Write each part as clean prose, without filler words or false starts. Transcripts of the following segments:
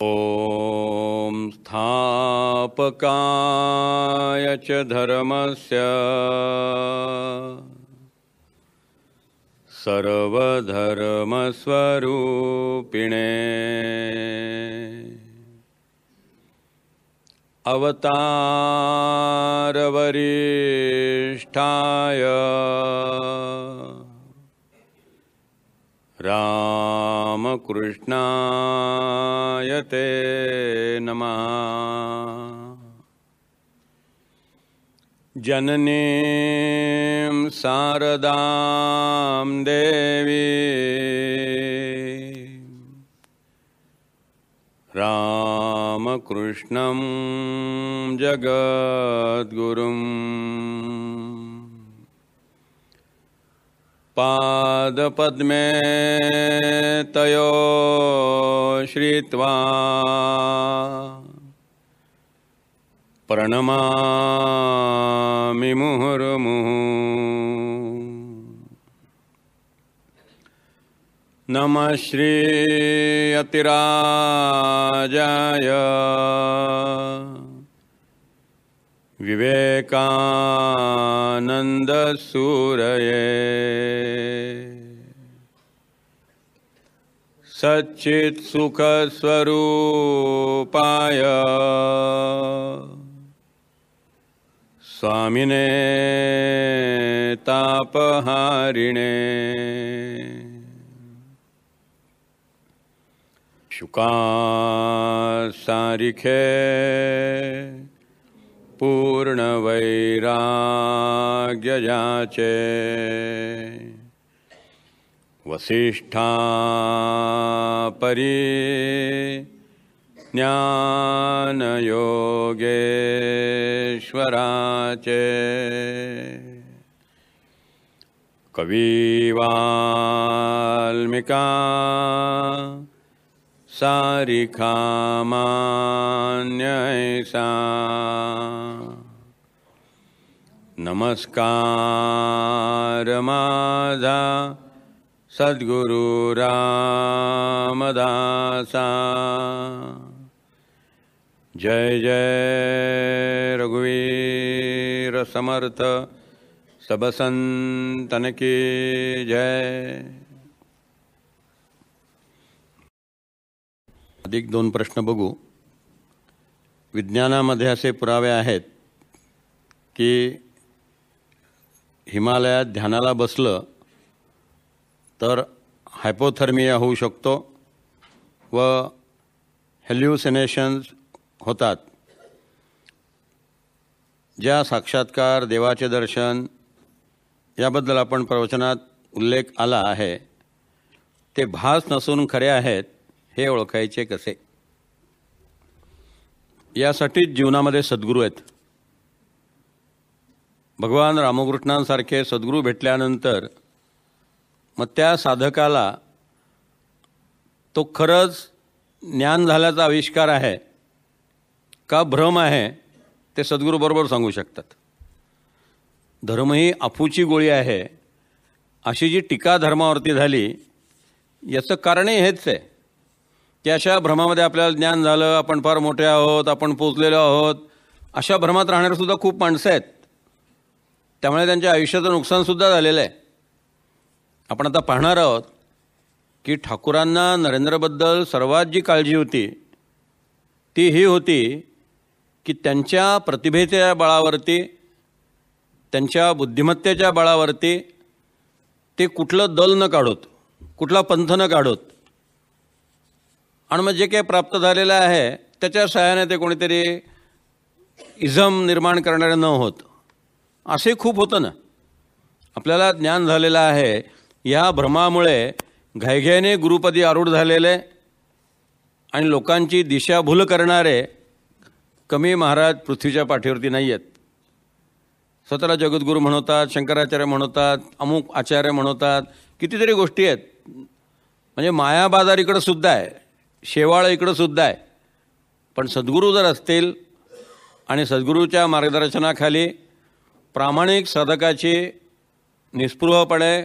ॐ स्थापकाय च धर्मस्य सर्वधर्मस्वरूपिणे अवतारवरिष्ठाय रामकृष्णाय ते नमः। जननीं शारदां देवी रामकृष्णं जगद्गुरुं पादपद्मे तयो श्रित्वा प्रणमामि मुहुर्मुहुः। नमः श्री यतिराजाय विवेकानन्दसूरये सच्चित्सुखस्वरूपाय स्वामिने तापहारिणे शुकासारिखे पूर्णवैराग्यजाचे वसिष्ठापरि ज्ञानयोगेश्वराचे कविवाल्मीका सारिखामान्यैसा नमस्कार माझा सद्गुरु रामदासा। जय जय रघुवीर समर्थ सब संतन की जय। अधिक 2 प्रश्न बघू। विज्ञानामध्ये असे पुरावे आहेत की हिमालयात ध्यानाला बसलं तर हायपोथर्मिया होऊ शकतो व हॅल्युसिनेशन्स होतात। ज्या साक्षात्कार, देवाचे दर्शन याबद्दल आपण प्रवचनात उल्लेख आला आहे ते भास नसून खरे आहेत हे ओळखायचे कसे? यासाठीच जीवनामध्ये सद्गुरू आहेत। भगवान रामकृष्णांसारखे सद्गुरू भेटल्यानंतर मग त्या साधकाला तो खरंच ज्ञान झाल्याचा आविष्कार आहे का भ्रम आहे ते सद्गुरू बरोबर सांगू शकतात। धर्म ही अफूची गोळी आहे अशी जी टीका धर्मावरती झाली याचं कारणही हेच आहे की अशा भ्रमामध्ये आपल्याला ज्ञान झालं, आपण फार मोठे आहोत, आपण पोचलेलो आहोत, अशा भ्रमात राहणारेसुद्धा खूप माणसं आहेत। त्यामुळे त्यांच्या आयुष्याचं नुकसानसुद्धा झालेलं आहे। आपण आता पाहणार आहोत की ठाकूरांना नरेंद्रबद्दल सर्वात जी काळजी होती ती ही होती की त्यांच्या प्रतिभेच्या बळावरती, त्यांच्या बुद्धिमत्तेच्या बळावरती ते कुठलं दल न काढोत, कुठला पंथ न काढोत आणि मग जे काही प्राप्त झालेलं आहे त्याच्या सहाय्याने ते कोणीतरी इझम निर्माण करणारे न होत। असे खूप होतं ना। आपल्याला ज्ञान झालेलं आहे या भ्रमामुळे घाईघाईने गुरुपदी आरूढ झालेले आणि लोकांची दिशाभूल करणारे कमी महाराज पृथ्वीच्या पाठीवरती नाही आहेत। स्वतःला जगद्गुरू म्हणतात, शंकराचार्य म्हणतात, अमुक आचार्य म्हणतात, कितीतरी गोष्टी आहेत। म्हणजे मायाबाजार इकडं सुद्धा आहे, शेवाळ इकडं सुद्धा आहे। पण सद्गुरू जर असतील आणि सद्गुरूच्या मार्गदर्शनाखाली प्रामाणिक साधकाची निस्पृहपणे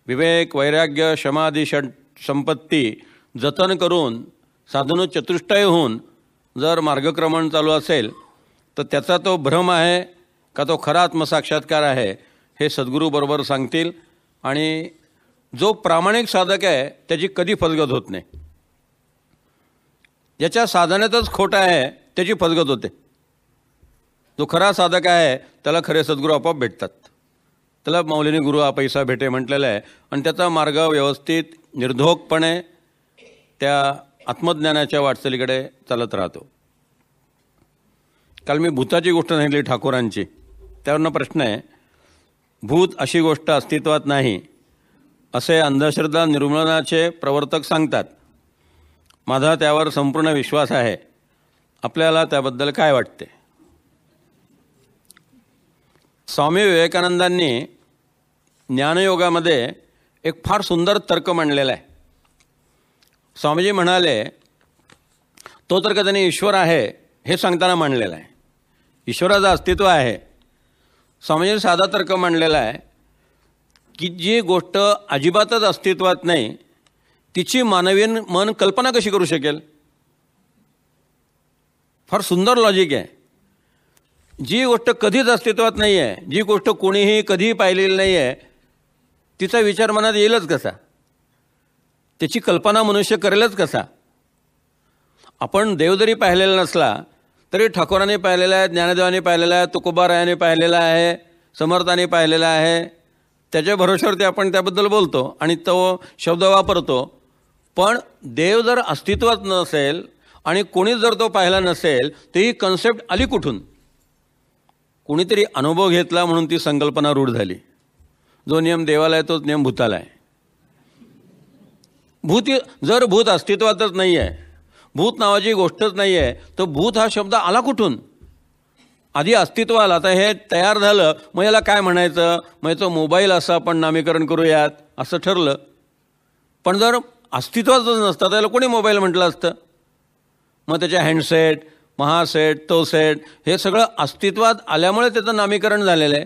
विवेक, वैराग्य, समाधी, संपत्ती जतन करून साधनोचतुष्टय होऊन जर मार्गक्रमण चालू असेल तर त्याचा तो भ्रम आहे का तो खरा आत्मसाक्षात्कार आहे हे सद्गुरू बरोबर सांगतील. आणि जो प्रामाणिक साधक आहे त्याची कधी फसगत होत नाही. ज्याच्या साधनेतच खोट आहे त्याची फसगत होते. जो खरा साधक आहे त्याला खरे सद्गुरू आपोआप भेटतात. त्याला मौलीनी गुरु हा पैसा भेटे म्हटलेलं आहे. आणि त्याचा मार्ग व्यवस्थित निर्धोकपणे त्या आत्मज्ञानाच्या वाटचालीकडे चालत राहतो. काल मी भूताची गोष्ट सांगितली ठाकूरांची. त्यावरनं प्रश्न आहे, भूत अशी गोष्ट अस्तित्वात नाही असे अंधश्रद्धा निर्मूलनाचे प्रवर्तक सांगतात. माझा त्यावर संपूर्ण विश्वास आहे. आपल्याला त्याबद्दल काय वाटते? स्वामी विवेकानंदांनी ज्ञानयोगामध्ये एक फार सुंदर तर्क मांडलेला आहे. स्वामीजी म्हणाले, तो तर्क त्यांनी ईश्वर आहे हे सांगताना मांडलेला आहे. ईश्वराचं अस्तित्व आहे. स्वामीजींनी साधा तर्क मांडलेला आहे की जी गोष्ट अजिबातच अस्तित्वात नाही तिची मानवी मन कल्पना कशी करू शकेल? फार सुंदर लॉजिक आहे. जी गोष्ट कधीच अस्तित्वात नाही आहे, जी गोष्ट कोणीही कधीही पाहिलेली नाही आहे, तिचा विचार मनात येईलच कसा? त्याची कल्पना मनुष्य करेलच कसा? आपण देव जरी पाहिलेला नसला तरी ठाकूरांनी पाहिलेला आहे, ज्ञानदेवांनी पाहिलेला आहे, तुकोबारायांनी पाहिलेला आहे, समर्थांनी पाहिलेला आहे. त्याच्या भरोश्यावरती आपण त्याबद्दल बोलतो आणि तो शब्द वापरतो. पण देव जर अस्तित्वात नसेल आणि कोणीच जर तो पाहिला नसेल तर ही कन्सेप्ट आली कुठून? कोणीतरी अनुभव घेतला म्हणून ती संकल्पना रूढ झाली. जो नियम देवाला आहे तोच नियम भूताला आहे. जर भूत अस्तित्वातच नाही आहे, भूत नावाची गोष्टच नाही आहे, तर भूत हा शब्द आला कुठून? आधी अस्तित्व आला. आता हे तयार झालं, मग याला काय म्हणायचं? मग याचं मोबाईल असं आपण नामकरण करूयात असं ठरलं. पण जर अस्तित्वातच नसतं त्याला कोणी मोबाईल म्हटलं असतं? मग त्याच्या हँडसेट, महासेट, तो सेट हे सगळं अस्तित्वात आल्यामुळे त्याचं नामकरण झालेलं आहे.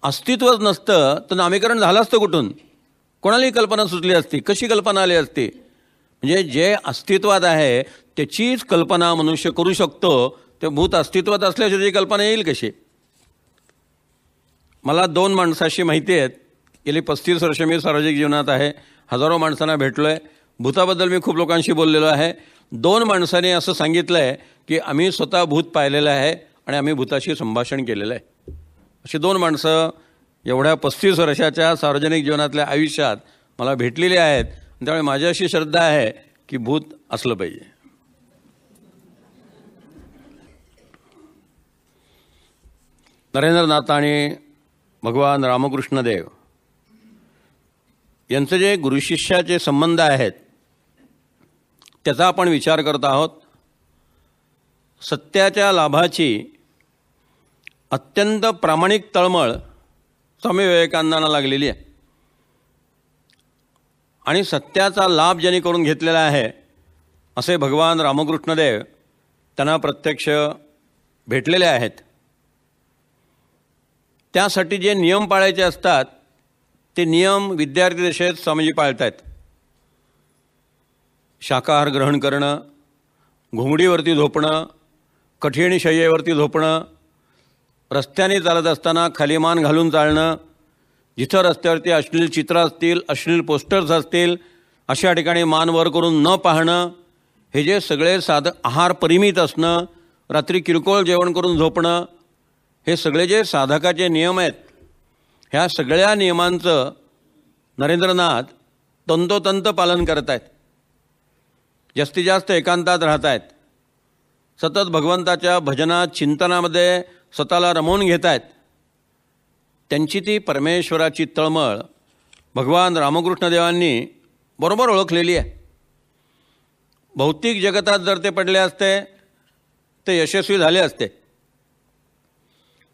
अस्तित्वच नसतं तर नामकरण झालं असतं कुठून? कोणालाही कल्पना सुचली असती? कशी कल्पना आली असती? म्हणजे जे अस्तित्वात आहे त्याचीच कल्पना मनुष्य करू शकतो. ते भूत अस्तित्वात असल्याची त्याची कल्पना येईल कशी? मला 2 माणसाशी माहिती आहेत. गेली 35 वर्ष मी सार्वजनिक जीवनात आहे. हजारो माणसांना भेटलो आहे. भूताबद्दल मी खूप लोकांशी बोललेलो आहे. 2 माणसांनी असं सांगितलं आहे की आम्ही स्वतः भूत पाहिलेलं आहे आणि आम्ही भूताशी संभाषण केलेलं आहे. अशी 2 माणसं एवढ्या 35 वर्षाच्या सार्वजनिक जीवनातल्या आयुष्यात मला भेटलेली आहेत. त्यामुळे माझी अशी श्रद्धा आहे की भूत असलं पाहिजे. नरेंद्रनाथ आणि भगवान रामकृष्ण देव यांचे जे गुरुशिष्याचे संबंध आहेत त्याचा आपण विचार करत आहोत. सत्याच्या लाभाची अत्यंत प्रामाणिक तळमळ स्वामी विवेकानंदांना लागलेली आहे आणि सत्याचा लाभ ज्यांनी करून घेतलेला आहे असे भगवान रामकृष्ण देव त्यांना प्रत्यक्ष भेटलेले आहेत. त्यासाठी जे नियम पाळायचे असतात ते नियम विद्यार्थी दशेत स्वामीजी पाळत आहेत. शाकाहार ग्रहण करणं, घोंगडीवरती झोपणं, कठीण शय्येवरती झोपणं, रस्त्याने चालत असताना खाली मान घालून चालणं, जिथं रस्त्यावरती अश्लील चित्र असतील, अश्लील पोस्टर्स असतील अशा ठिकाणी मान वर करून न पाहणं, हे जे सगळे आहार परिमित असणं, रात्री किरकोळ जेवण करून झोपणं, हे सगळे जे साधकाचे नियम आहेत ह्या सगळ्या नियमांचं नरेंद्रनाथ तंतोतंत पालन करत आहेत. जास्तीत जास्त एकांतात राहत आहेत. सतत भगवंताच्या भजनात, चिंतनामध्ये स्वतःला रमवून घेत आहेत. त्यांची ती परमेश्वराची तळमळ भगवान रामकृष्ण देवांनी बरोबर ओळखलेली आहे. भौतिक जगतात जर ते पडले असते ते यशस्वी झाले असते.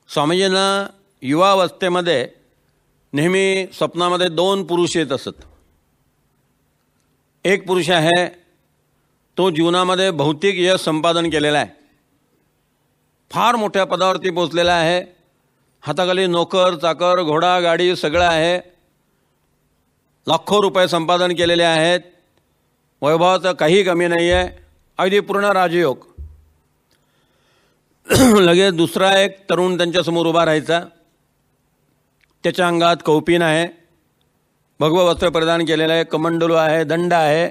स्वामीजींना युवावस्थेमध्ये नेहमी स्वप्नामध्ये 2 पुरुष येत असत. एक पुरुष आहे तो जीवनामध्ये भौतिक यश संपादन केलेला आहे, फार मोठ्या पदावरती पोचलेला आहे, हाताखाली नोकर चाकर घोडा गाडी सगळं आहे, लाखो रुपये संपादन केलेले आहेत, वैभवाचं काही कमी नाही आहे, अगदी पूर्ण राजयोग. लगेच दुसरा एक तरुण त्यांच्यासमोर उभा राहायचा. त्याच्या अंगात कौपीन आहे, भगवं वस्त्र परिधान केलेलं आहे, कमंडलू आहे, दंड आहे.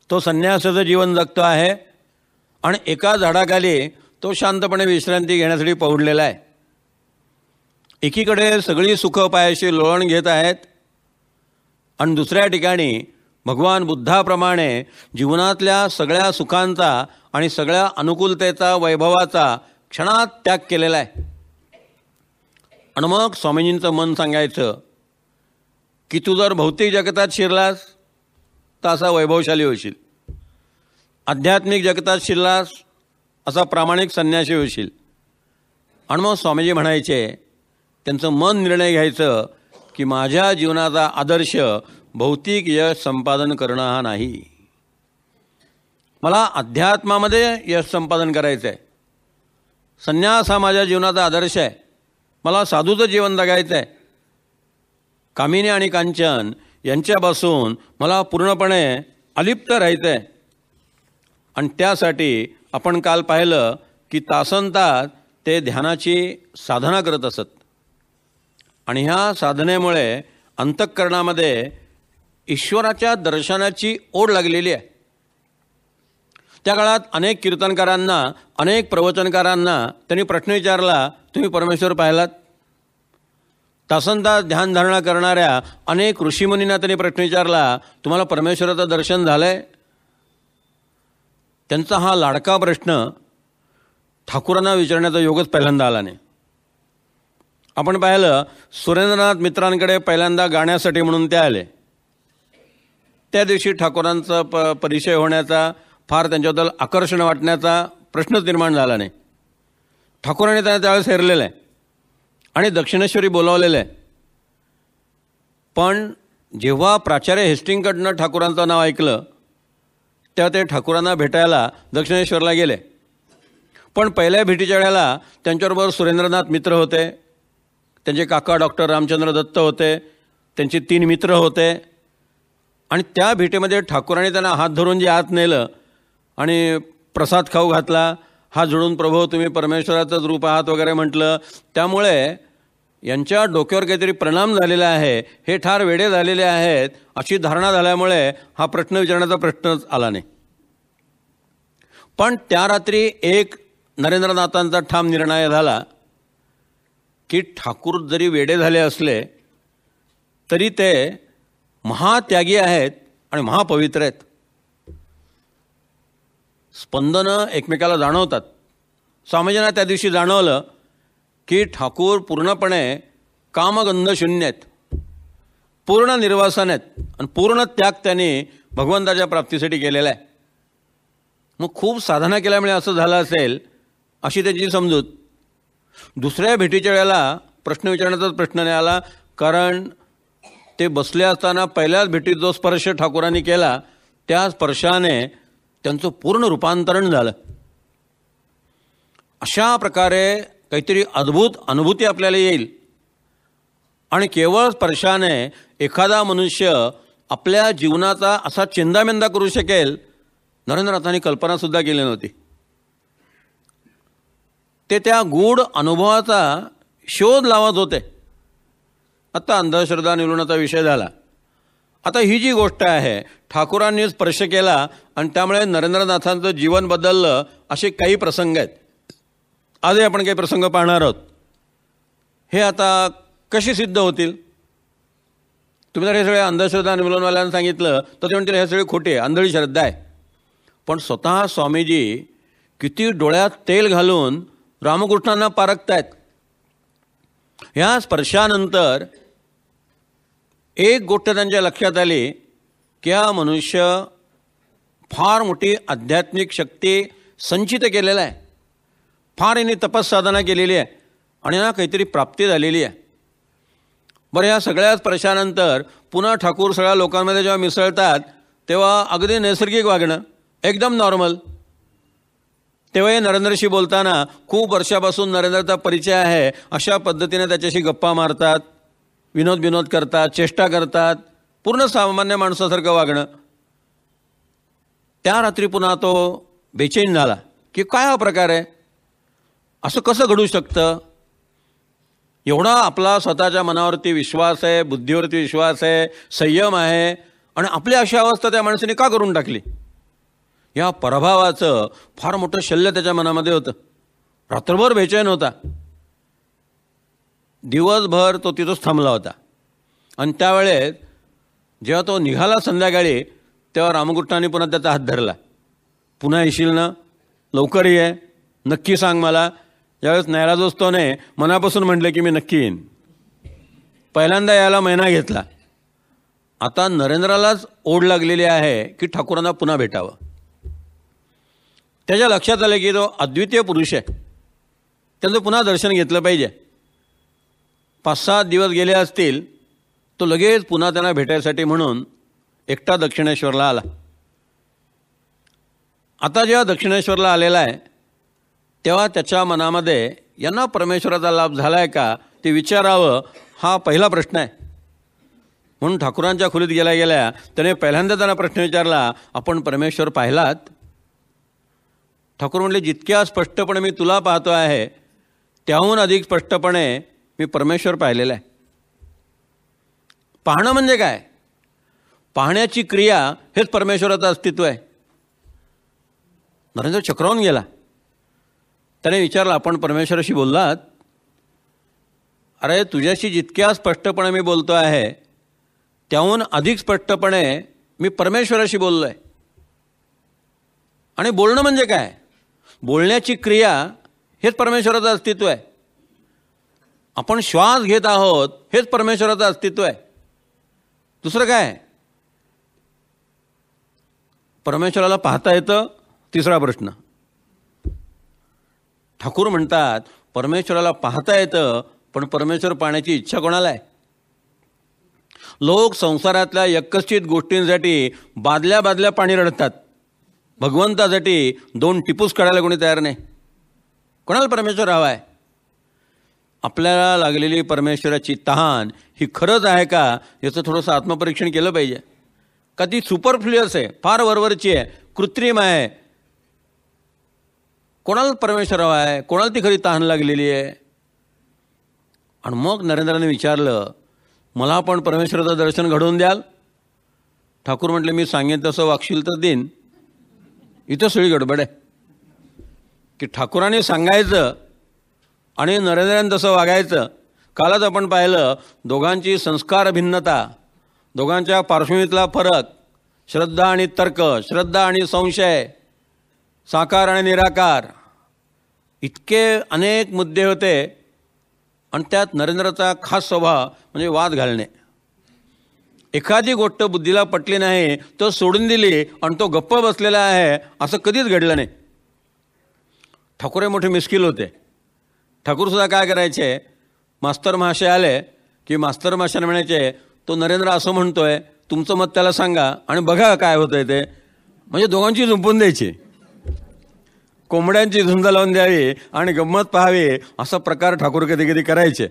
तो संन्यासाचं जीवन जगतो आहे आणि एका झाडाखाली तो शांतपणे विश्रांती घेण्यासाठी पहुडलेला आहे. एकीकडे सगळी सुखं पायाशी लोळण घेत आहेत आणि दुसऱ्या ठिकाणी भगवान बुद्धाप्रमाणे जीवनातल्या सगळ्या सुखांचा आणि सगळ्या अनुकूलतेचा, वैभवाचा क्षणात त्याग केलेला आहे. आणि मग स्वामीजींचं मन सांगायचं की तू जर भौतिक जगतात शिरलास तर असा वैभवशाली होशील, आध्यात्मिक जगतात शिरलास असा प्रामाणिक संन्यासी होशील. आणि मग स्वामीजी म्हणायचे, त्यांचं मन निर्णय घ्यायचं की माझ्या जीवनाचा आदर्श भौतिक यश संपादन करणं हा नाही, मला अध्यात्मामध्ये यश संपादन करायचं आहे. संन्यास हा माझ्या जीवनाचा आदर्श आहे, मला साधूचं जीवन जगायचं आहे. कामिनी आणि कांचन यांच्यापासून मला पूर्णपणे अलिप्त राहायचं आहे. आणि त्यासाठी आपण काल पाहिलं की तासनतास ते ध्यानाची साधना करत असत. आणि ह्या साधनेमुळे अंतःकरणामध्ये ईश्वराच्या दर्शनाची ओढ लागलेली आहे. त्या काळात अनेक कीर्तनकारांना, अनेक प्रवचनकारांना त्यांनी प्रश्न विचारला, तुम्ही परमेश्वर पाहिलात? तासनतास ध्यानधारणा करणाऱ्या अनेक ऋषीमुनींना त्यांनी प्रश्न विचारला, तुम्हाला परमेश्वराचं दर्शन झालं आहे? त्यांचा हा लाडका प्रश्न ठाकूरांना विचारण्याचा योगच पहिल्यांदा आला नाही. आपण पाहिलं, सुरेंद्रनाथ मित्रांकडे पहिल्यांदा गाण्यासाठी म्हणून ते आले. त्या दिवशी ठाकूरांचा परिचय होण्याचा, फार त्यांच्याबद्दल आकर्षण वाटण्याचा प्रश्नच निर्माण झाला नाही. ठाकूरांनी त्यांना त्यावेळेस हेरलेलं आहे आणि दक्षिणेश्वरी बोलावलेलं आहे. पण जेव्हा प्राचार्य हेस्टिंगकडनं ठाकूरांचं नाव ऐकलं तेव्हा ते ठाकूरांना भेटायला दक्षिणेश्वरला गेले. पण पहिल्या भेटीच्या वेळेला त्यांच्याबरोबर सुरेंद्रनाथ मित्र होते, त्यांचे काका डॉक्टर रामचंद्र दत्त होते, त्यांचे 3 मित्र होते. आणि त्या भेटीमध्ये ठाकूरांनी त्यांना हात धरून जे आत नेलं आणि प्रसाद खाऊ घातला, हात जोडून प्रभू तुम्ही परमेश्वराचंच रूप आहात वगैरे म्हटलं. त्यामुळे यांच्या डोक्यावर काहीतरी परिणाम झालेला आहे, हे ठार वेडे झालेले आहेत अशी धारणा झाल्यामुळे हा प्रश्न विचारण्याचा प्रश्नच आला नाही. पण त्या रात्री एक नरेंद्रनाथांचा ठाम निर्णय झाला की ठाकूर जरी वेडे झाले असले तरी ते महात्यागी आहेत आणि महापवित्र आहेत. स्पंदनं एकमेकाला जाणवतात. स्वामीजींना त्या दिवशी जाणवलं की ठाकूर पूर्णपणे कामगंध शून्य आहेत, पूर्ण निर्वासन आहेत आणि पूर्ण त्याग त्यांनी भगवंताच्या प्राप्तीसाठी केलेला आहे. मग खूप साधना केल्यामुळे असं झालं असेल अशी त्याची समजूत. दुसऱ्या भेटीच्या वेळेला प्रश्न विचारण्याचाच प्रश्न नाही आला, कारण ते बसले असताना पहिल्याच भेटीत जो स्पर्श ठाकूरांनी केला त्या स्पर्शाने त्यांचं पूर्ण रूपांतरण झालं. अशा प्रकारे काहीतरी अद्भुत अनुभूती आपल्याला येईल आणि केवळ स्पर्शाने एखादा मनुष्य आपल्या जीवनाचा असा चिंदामेंदा करू शकेल, नरेंद्रनाथांनी कल्पनासुद्धा केली नव्हती. ते त्या गूढ अनुभवाचा शोध लावत होते. आता अंधश्रद्धा निर्मूलनाचा विषय झाला. आता ही जी गोष्ट आहे, ठाकूरांनी स्पर्श केला आणि त्यामुळे नरेंद्रनाथांचं जीवन बदललं, असे काही प्रसंग आहेत. आजही आपण काही प्रसंग पाहणार आहोत. हे आता कशी सिद्ध होतील? तुम्ही जर हे सगळे अंधश्रद्धा निर्मूलनवाल्यांना सांगितलं तर ते म्हणतील हे सगळे खोटे, आंधळी श्रद्धा आहे. पण स्वतः स्वामीजी किती डोळ्यात तेल घालून रामकृष्णांना पारखतायत. ह्या स्पर्शानंतर एक गोष्ट त्यांच्या लक्षात आली की हा मनुष्य फार मोठी आध्यात्मिक शक्ती संचित केलेला आहे, फार यांनी तपस्साधना केलेली आहे आणि ना काहीतरी प्राप्ती झालेली आहे. बरं, ह्या सगळ्या स्पर्शानंतर पुन्हा ठाकूर सगळ्या लोकांमध्ये जेव्हा मिसळतात तेव्हा अगदी नैसर्गिक वागणं, एकदम नॉर्मल. तेव्हाही नरेंद्रशी बोलताना खूप वर्षापासून नरेंद्रचा परिचय आहे अशा पद्धतीने त्याच्याशी गप्पा मारतात, विनोद करतात, चेष्टा करतात, पूर्ण सामान्य माणसासारखं वागणं. त्या रात्री पुन्हा तो बेचैन झाला की काय हा प्रकार आहे, असं कसं घडू शकतं. एवढा आपला स्वतःच्या मनावरती विश्वास आहे, बुद्धीवरती विश्वास आहे, संयम आहे, आणि आपली अशी अवस्था त्या माणसाने का करून टाकली. या पराभवाचं फार मोठं शल्य त्याच्या मनामध्ये होतं. रात्रभर बेचैन होता. दिवसभर तो तिथंच थांबला होता. आणि त्यावेळेस जेव्हा तो निघाला संध्याकाळी, तेव्हा रामकृष्णाने पुन्हा त्याचा हात धरला. पुन्हा येशील ना, लवकर ये, नक्की सांग मला. ज्यावेळेस नैराजोस्तवने मनापासून म्हटले की मी नक्की येईन. पहिल्यांदा यायला महिना घेतला. आता नरेंद्रालाच ओढ लागलेली आहे की ठाकूरांना पुन्हा भेटावं. त्याच्या लक्षात आलं की तो अद्वितीय पुरुष आहे, त्यांचं पुन्हा दर्शन घेतलं पाहिजे. 5-7 दिवस गेले असतील, तो लगेच पुन्हा त्यांना भेटायसाठी म्हणून एकटा दक्षिणेश्वरला आला. आता जेव्हा दक्षिणेश्वरला आलेला आहे, तेव्हा त्याच्या मनामध्ये यांना परमेश्वराचा लाभ झाला आहे का ते विचारावं, हा पहिला प्रश्न आहे. म्हणून ठाकूरांच्या खोलीत गेल्या गेल्या त्याने पहिल्यांदा त्यांना प्रश्न विचारला, आपण परमेश्वर पाहिलात. ठाकूर म्हणले, जितक्या स्पष्टपणे मी तुला पाहतो आहे त्याहून अधिक स्पष्टपणे मी परमेश्वर पाहिलेला आहे. पाहणं म्हणजे काय, पाहण्याची क्रिया हेच परमेश्वराचं अस्तित्व आहे. नरेंद्र चक्रावून गेला. त्याने विचारलं, आपण परमेश्वराशी बोललात. अरे, तुझ्याशी जितक्या स्पष्टपणे मी बोलतो आहे त्याहून अधिक स्पष्टपणे मी परमेश्वराशी बोललो आहे. आणि बोलणं म्हणजे काय, बोलण्याची क्रिया हेच परमेश्वराचं अस्तित्व आहे. आपण श्वास घेत आहोत हेच परमेश्वराचं अस्तित्व आहे. दुसरं काय, परमेश्वराला पाहता येतं. तिसरा प्रश्न. ठाकूर म्हणतात, परमेश्वराला पाहता येतं, पण परमेश्वर पाहण्याची इच्छा कोणाला आहे. लोक संसारातल्या यक्कश्चित गोष्टींसाठी बादल्या बादल्या पाणी रडतात. भगवंतासाठी 2 टिपूस काढायला कोणी तयार नाही. कोणाला परमेश्वर हवा आहे. आपल्याला लागलेली परमेश्वराची तहान ही खरंच आहे का, याचं थोडंसं आत्मपरीक्षण केलं पाहिजे. का ती सुपरफ्लुअस आहे, फार वरवरची आहे, कृत्रिम आहे. कोणाला परमेश्वर हवा आहे, कोणाला ती खरी तहान लागलेली आहे. आणि मग नरेंद्राने विचारलं, मला पण परमेश्वराचं दर्शन घडवून द्याल. ठाकूर म्हटले, मी सांगेन तसं वागशील तर देईन. इथं सगळी गडबड आहे की ठाकूरांनी सांगायचं आणि नरेंद्राने तसं वागायचं. कालच आपण पाहिलं, दोघांची संस्कार भिन्नता, दोघांच्या पार्श्वभूमीतला फरक, श्रद्धा आणि तर्क, श्रद्धा आणि संशय, साकार आणि निराकार, इतके अनेक मुद्दे होते. आणि त्यात नरेंद्राचा खास स्वभाव म्हणजे वाद घालणे. एखादी गोष्ट बुद्धीला पटली नाही तर सोडून दिली आणि तो गप्प बसलेला आहे, असं कधीच घडलं नाही. ठाकूर मोठे मिस्किल होते. ठाकूरसुद्धा काय करायचे, मास्तर महाशय आले की मास्तर महाशय म्हणायचे, तो नरेंद्र असं म्हणतोय, तुमचं मत त्याला सांगा आणि बघा काय होतंय ते. म्हणजे दोघांची झुंपून द्यायची, कोंबड्यांची झुंज लावून द्यावी आणि गंमत पाहावी, असा प्रकार ठाकूर कधी कधी करायचे.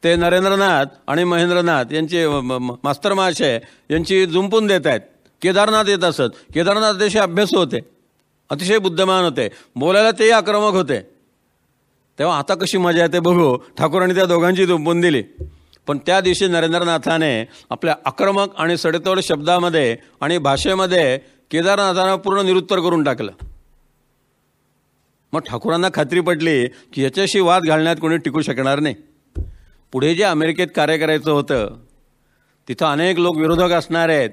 ते नरेंद्रनाथ आणि महेंद्रनाथ यांची मास्तर महाशय यांची झुंपून देत आहेत. केदारनाथ येत असत. केदारनाथ अतिशय अभ्यासू होते, अतिशय बुद्धिमान होते, बोलायला तेही आक्रमक होते. तेव्हा आता कशी मजा येते बघू. ठाकूरांनी त्या दोघांची झुंपून दिली. पण त्या दिवशी नरेंद्रनाथाने आपल्या आक्रमक आणि सडेतोड शब्दामध्ये आणि भाषेमध्ये केदारनाथांना पूर्ण निरुत्तर करून टाकलं. मग ठाकूरांना खात्री पटली की याच्याशी वाद घालण्यात कोणी टिकू शकणार नाही. पुढे जे अमेरिकेत कार्य करायचं होतं, तिथं अनेक लोक विरोधक असणार आहेत,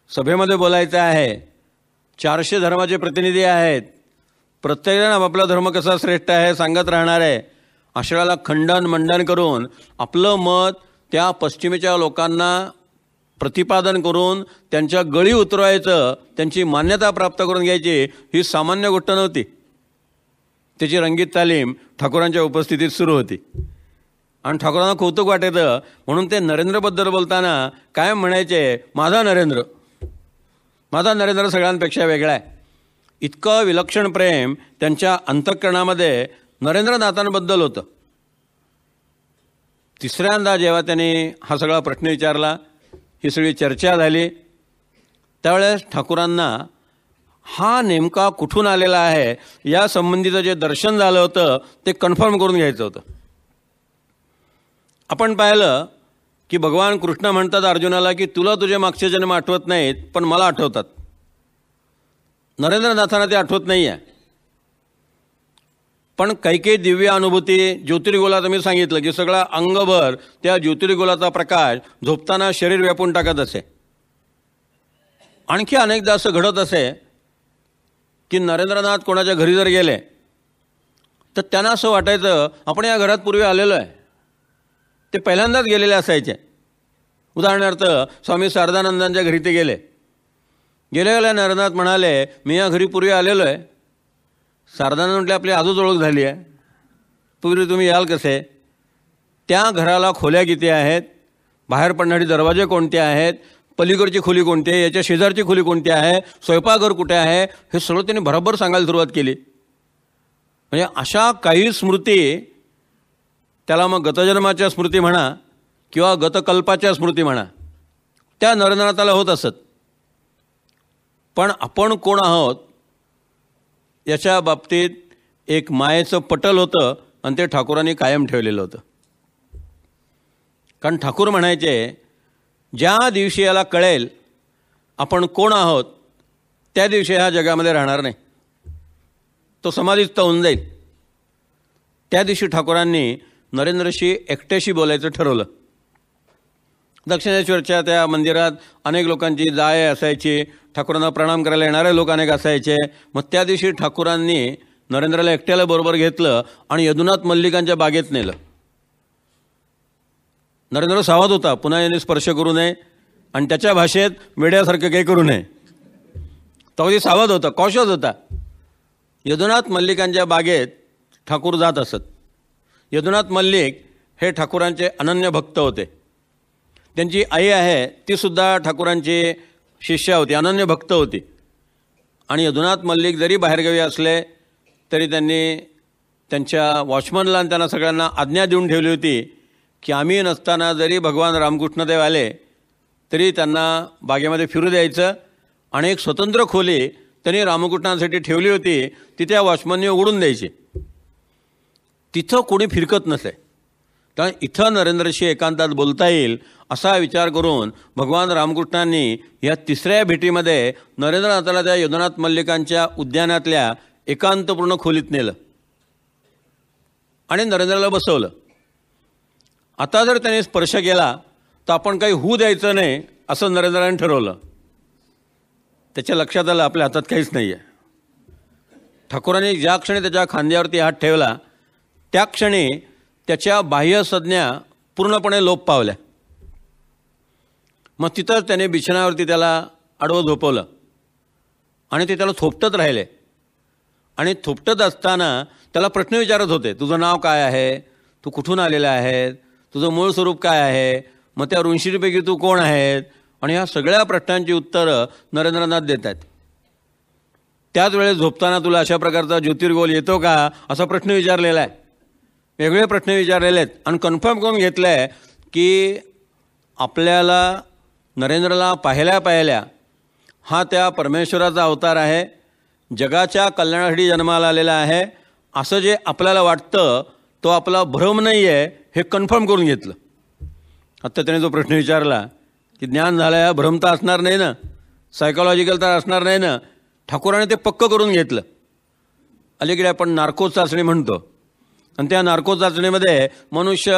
सभेमध्ये बोलायचं आहे, 400 धर्माचे प्रतिनिधी आहेत, प्रत्येकजण आपापला धर्म कसा श्रेष्ठ आहे सांगत राहणार आहे. अशा वेळेला खंडन मंडन करून आपलं मत त्या पश्चिमेच्या लोकांना प्रतिपादन करून त्यांच्या गळी उतरवायचं, त्यांची मान्यता प्राप्त करून घ्यायची, ही सामान्य गोष्ट नव्हती. त्याची रंगीत तालीम ठाकूरांच्या उपस्थितीत सुरू होती. आणि ठाकूरांना कौतुक वाटायचं. म्हणून ते नरेंद्रबद्दल बोलताना कायम म्हणायचे, माझा नरेंद्र, माझा नरेंद्र सगळ्यांपेक्षा वेगळा आहे. इतकं विलक्षण प्रेम त्यांच्या अंतःकरणामध्ये नरेंद्रनाथांबद्दल होतं. तिसऱ्यांदा जेव्हा त्यांनी हा सगळा प्रश्न विचारला, ही सगळी चर्चा झाली, त्यावेळेस ठाकूरांना हा नेमका कुठून आलेला आहे या संबंधीचं जे दर्शन झालं होतं ते कन्फर्म करून घ्यायचं होतं. आपण पाहिलं की भगवान कृष्ण म्हणतात अर्जुनाला की तुला तुझे मागचे जन्म आठवत नाहीत, पण मला आठवतात. नरेंद्रनाथांना ते आठवत नाही आहे. पण काही दिव्य अनुभूती ज्योतिर्गोलात मी सांगितलं की सगळा अंगभर त्या ज्योतिर्गोलाचा प्रकाश झोपताना शरीर व्यापून टाकत असे. आणखी अनेकदा असं घडत असे की नरेंद्रनाथ कोणाच्या घरी जर गेले तर त्यांना असं वाटायचं आपण या घरात पूर्वी आलेलो आहे. ते पहिल्यांदाच गेलेले असायचे. उदाहरणार्थ स्वामी शारदानंदांच्या घरी ते गेले. गेल्या नरेंद्रनाथ म्हणाले मी या घरी पूर्वी आलेलो आहे. शारदानंद म्हटले आपली आजच ओळख झाली आहे, पूर्वी तुम्ही याल कसे? त्या घराला खोल्या किती आहेत, बाहेर पडणारे दरवाजे कोणते आहेत, पलीकडची खोली कोणती आहे, याच्या शेजारची खोली कोणती आहे, स्वयंपाकघर कुठे आहे, हे सगळं त्यांनी बरोबर सांगायला सुरुवात केली. म्हणजे अशा काही स्मृती, त्याला मग गतजन्माच्या स्मृती म्हणा किंवा गतकल्पाच्या स्मृती म्हणा, त्या नरेंद्रनाथाला होत असत. पण आपण कोण आहोत याच्या बाबतीत एक मायेचं पटल होतं आणि ते ठाकूरांनी कायम ठेवलेलं होतं. कारण ठाकूर म्हणायचे ज्या दिवशी याला कळेल आपण कोण आहोत त्या दिवशी ह्या जगामध्ये राहणार नाही, तो समाधीस्थ होऊन जाईल. त्या दिवशी ठाकूरांनी नरेंद्रशी एकट्याशी बोलायचं ठरवलं. दक्षिणेश्वरच्या त्या मंदिरात अनेक लोकांची जाय असायची, ठाकूरांना प्रणाम करायला येणारे लोक अनेक असायचे. मग त्या दिवशी ठाकूरांनी नरेंद्रला एकट्याला बरोबर घेतलं आणि यदुनाथ मल्लिकांच्या बागेत नेलं. नरेंद्र सावध होता, पुन्हा यांनी स्पर्श करू नये आणि त्याच्या भाषेत वेड्यासारखं काही करू नये. तो सावध होता, कॉशस होता. यदुनाथ मल्लिकांच्या बागेत ठाकूर जात असत. यदुनाथ मल्लिक हे ठाकूरांचे अनन्य भक्त होते. त्यांची आई आहे तीसुद्धा ठाकूरांची शिष्या होती, अनन्य भक्त होती. आणि यदुनाथ मल्लिक जरी बाहेरगावी असले तरी त्यांनी त्यांच्या वॉचमनला आणि त्यांना सगळ्यांना आज्ञा देऊन ठेवली होती की आम्ही नसताना जरी भगवान रामकृष्णदेव आले तरी त्यांना बागेमध्ये फिरू द्यायचं. आणि एक स्वतंत्र खोली त्यांनी रामकृष्णांसाठी ठेवली होती, ती त्या वॉचमनने उघडून द्यायची. तिथं कोणी फिरकत नसे, तर इथं नरेंद्रशी एकांतात बोलता येईल असा विचार करून भगवान रामकृष्णांनी या तिसऱ्या भेटीमध्ये नरेंद्रनाथाला त्या यदुनाथ मल्लिकांच्या उद्यानातल्या एकांतपूर्ण खोलीत नेलं आणि नरेंद्रला बसवलं. आता जर त्याने स्पर्श केला तर आपण काही होऊ द्यायचं नाही असं नरेंद्राने ठरवलं. त्याच्या लक्षात आलं आपल्या हातात काहीच नाही आहे. ठाकूरांनी ज्या क्षणी त्याच्या खांद्यावरती हात ठेवला त्या क्षणी त्याच्या बाह्य संज्ञा पूर्णपणे लोप पावल्या. मग तिथंच त्याने बिछाण्यावरती त्याला आडवं झोपवलं आणि ते त्याला थोपटत राहिले. आणि थोपटत असताना त्याला प्रश्न विचारत होते, तुझं नाव काय आहे, तू कुठून आलेला आहे, तुझं मूळ स्वरूप काय आहे, मग त्या ऋषीपैकी तू कोण आहेत. आणि ह्या सगळ्या प्रश्नांची उत्तरं नरेंद्रनाथ देत आहेत. त्याच वेळेस झोपताना तुला अशा प्रकारचा ज्योतिर्गोल येतो का असा प्रश्न विचारलेला आहे. वेगळे प्रश्न विचारलेले आहेत आणि कन्फर्म करून घेतलं आहे की आपल्याला नरेंद्रला पाहिल्या हा त्या परमेश्वराचा अवतार आहे, जगाच्या कल्याणासाठी जन्माला आलेला आहे असं जे आपल्याला वाटतं तो आपला भ्रम नाही आहे हे कन्फर्म करून घेतलं. आत्ता त्याने जो प्रश्न विचारला की ज्ञान झालं आहे, भ्रम तर असणार नाही ना, सायकोलॉजिकल तर असणार नाही ना, ठाकूराने ते पक्क करून घेतलं. अलीकडे आपण नार्को चाचणी म्हणतो आणि त्या नार्को चाचणीमध्ये मनुष्य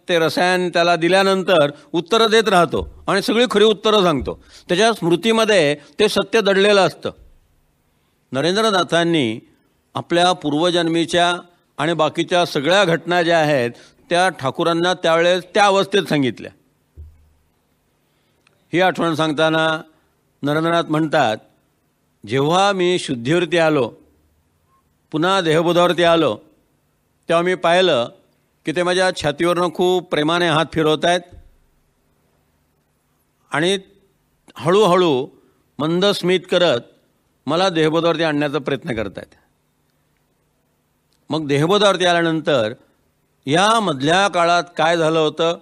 ते रसायन त्याला दिल्यानंतर उत्तरं देत राहतो आणि सगळी खरी उत्तरं सांगतो. त्याच्या स्मृतीमध्ये ते सत्य दडलेलं असतं. नरेंद्रनाथांनी आपल्या पूर्वजन्मीच्या आणि बाकीच्या सगळ्या घटना ज्या आहेत त्या ठाकूरांना त्यावेळेस त्या अवस्थेत सांगितल्या. ही आठवण सांगताना नरेंद्रनाथ म्हणतात, जेव्हा मी शुद्धीवरती आलो, पुन्हा देहबोधावरती आलो, तेव्हा मी पाहिलं की ते माझ्या छातीवरनं खूप प्रेमाने हात फिरवत आहेत आणि हळूहळू मंद स्मित करत मला देहबोधावरती आणण्याचा प्रयत्न करत आहेत. मग देहबोधावरती आल्यानंतर या मधल्या काळात काय झालं होतं,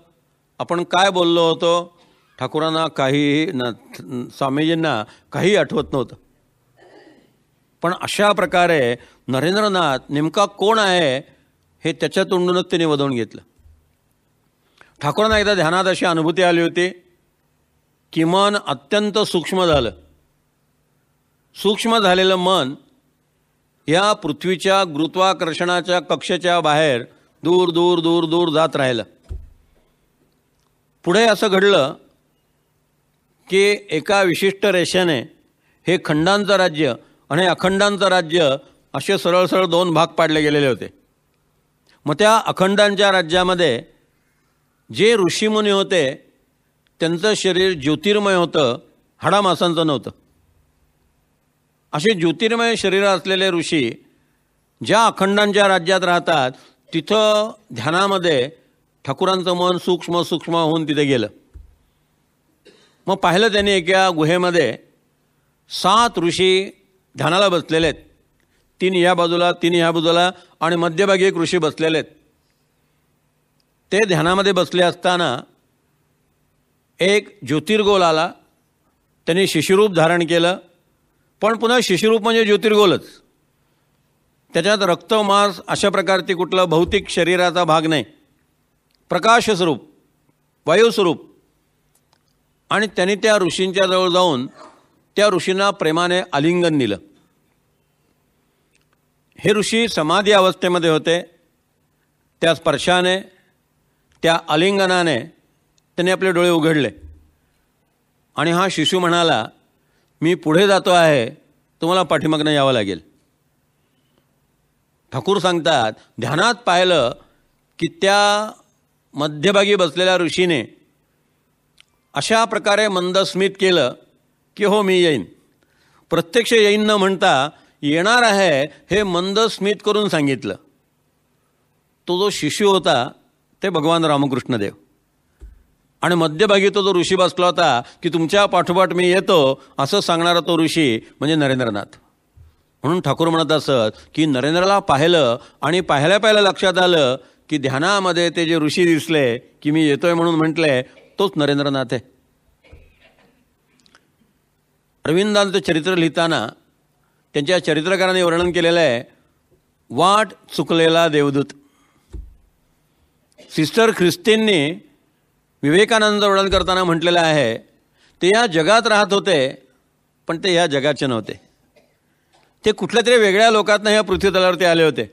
आपण काय बोललो होतो, ठाकूरांना स्वामीजींना काही आठवत नव्हतं. पण अशा प्रकारे नरेंद्रनाथ नेमका कोण आहे हे त्याच्या तोंडूनच त्याने वदवून घेतलं. ठाकूरांना एकदा ध्यानात अशी अनुभूती आली होती की मन अत्यंत सूक्ष्म झालं. सूक्ष्म झालेलं मन या पृथ्वीच्या गुरुत्वाकर्षणाच्या कक्षेच्या बाहेर दूर दूर दूर दूर जात राहिलं. पुढे असं घडलं की एका विशिष्ट रेषेने हे खंडांचं राज्य आणि अखंडांचं राज्य असे सरळ सरळ दोन भाग पाडले गेलेले होते. मग त्या अखंडांच्या राज्यामध्ये जे ऋषीमुनी होते त्यांचं शरीर ज्योतिर्मय होतं, हाडामासांचं नव्हतं. असे ज्योतिर्मय शरीर असलेले ऋषी ज्या अखंडांच्या राज्यात राहतात तिथं ध्यानामध्ये ठाकूरांचं मन सूक्ष्म सूक्ष्म होऊन तिथे गेलं. मग पाहिलं त्यांनी एका गुहेमध्ये 7 ऋषी ध्यानाला बसलेले आहेत. 3 या बाजूला, 3 ह्या बाजूला आणि मध्यभागी एक ऋषी बसलेले आहेत. ते ध्यानामध्ये बसले असताना एक ज्योतिर्गोल आला. त्यांनी शिशिरूप धारण केलं, पण पुन्हा शिशिरूप म्हणजे ज्योतिर्गोलच. त्याच्यात रक्त मांस अशा प्रकारची कुठलं भौतिक शरीराचा भाग नाही, प्रकाशस्वरूप वायुस्वरूप. आणि त्यांनी त्या ऋषींच्या जवळ जाऊन त्या ऋषींना प्रेमाने आलिंगन दिलं. हे ऋषी समाधी अवस्थेमध्ये होते. त्या स्पर्शाने, त्या आलिंगनाने त्यांनी आपले डोळे उघडले आणि हा शिशु म्हणाला, मी पुढे जातो आहे, तुम्हाला पाठीमागनं यावं लागेल. ठाकूर सांगतात, ध्यानात पाहिलं की त्या मध्यभागी बसलेल्या ऋषीने अशा प्रकारे मंदस्मित केलं की हो मी येईन. प्रत्यक्ष येईन न म्हणता येणार आहे हे मंदस्मित करून सांगितलं. तो जो शिशु होता ते भगवान रामकृष्ण देव, आणि मध्यभागी तो जो ऋषी बसला होता की तुमच्या पाठोपाठ मी येतो असं सांगणारा तो ऋषी म्हणजे नरेंद्रनाथ. म्हणून ठाकूर म्हणत असत की नरेंद्रला पाहिलं आणि पाहिल्या लक्षात आलं की ध्यानामध्ये ते जे ऋषी दिसले की मी येतोय म्हणून म्हटले तोच नरेंद्रनाथ आहे. अरविंदांचं चरित्र लिहिताना त्यांच्या चरित्रकाराने वर्णन केलेलं आहे, वाट चुकलेला देवदूत. सिस्टर ख्रिस्तींनी विवेकानंद वर्णन करताना म्हटलेलं आहे, ते या जगात राहत होते पण ते या जगाचे नव्हते. ते कुठल्या तरी वेगळ्या लोकातनं ह्या पृथ्वीतलावरती आले होते.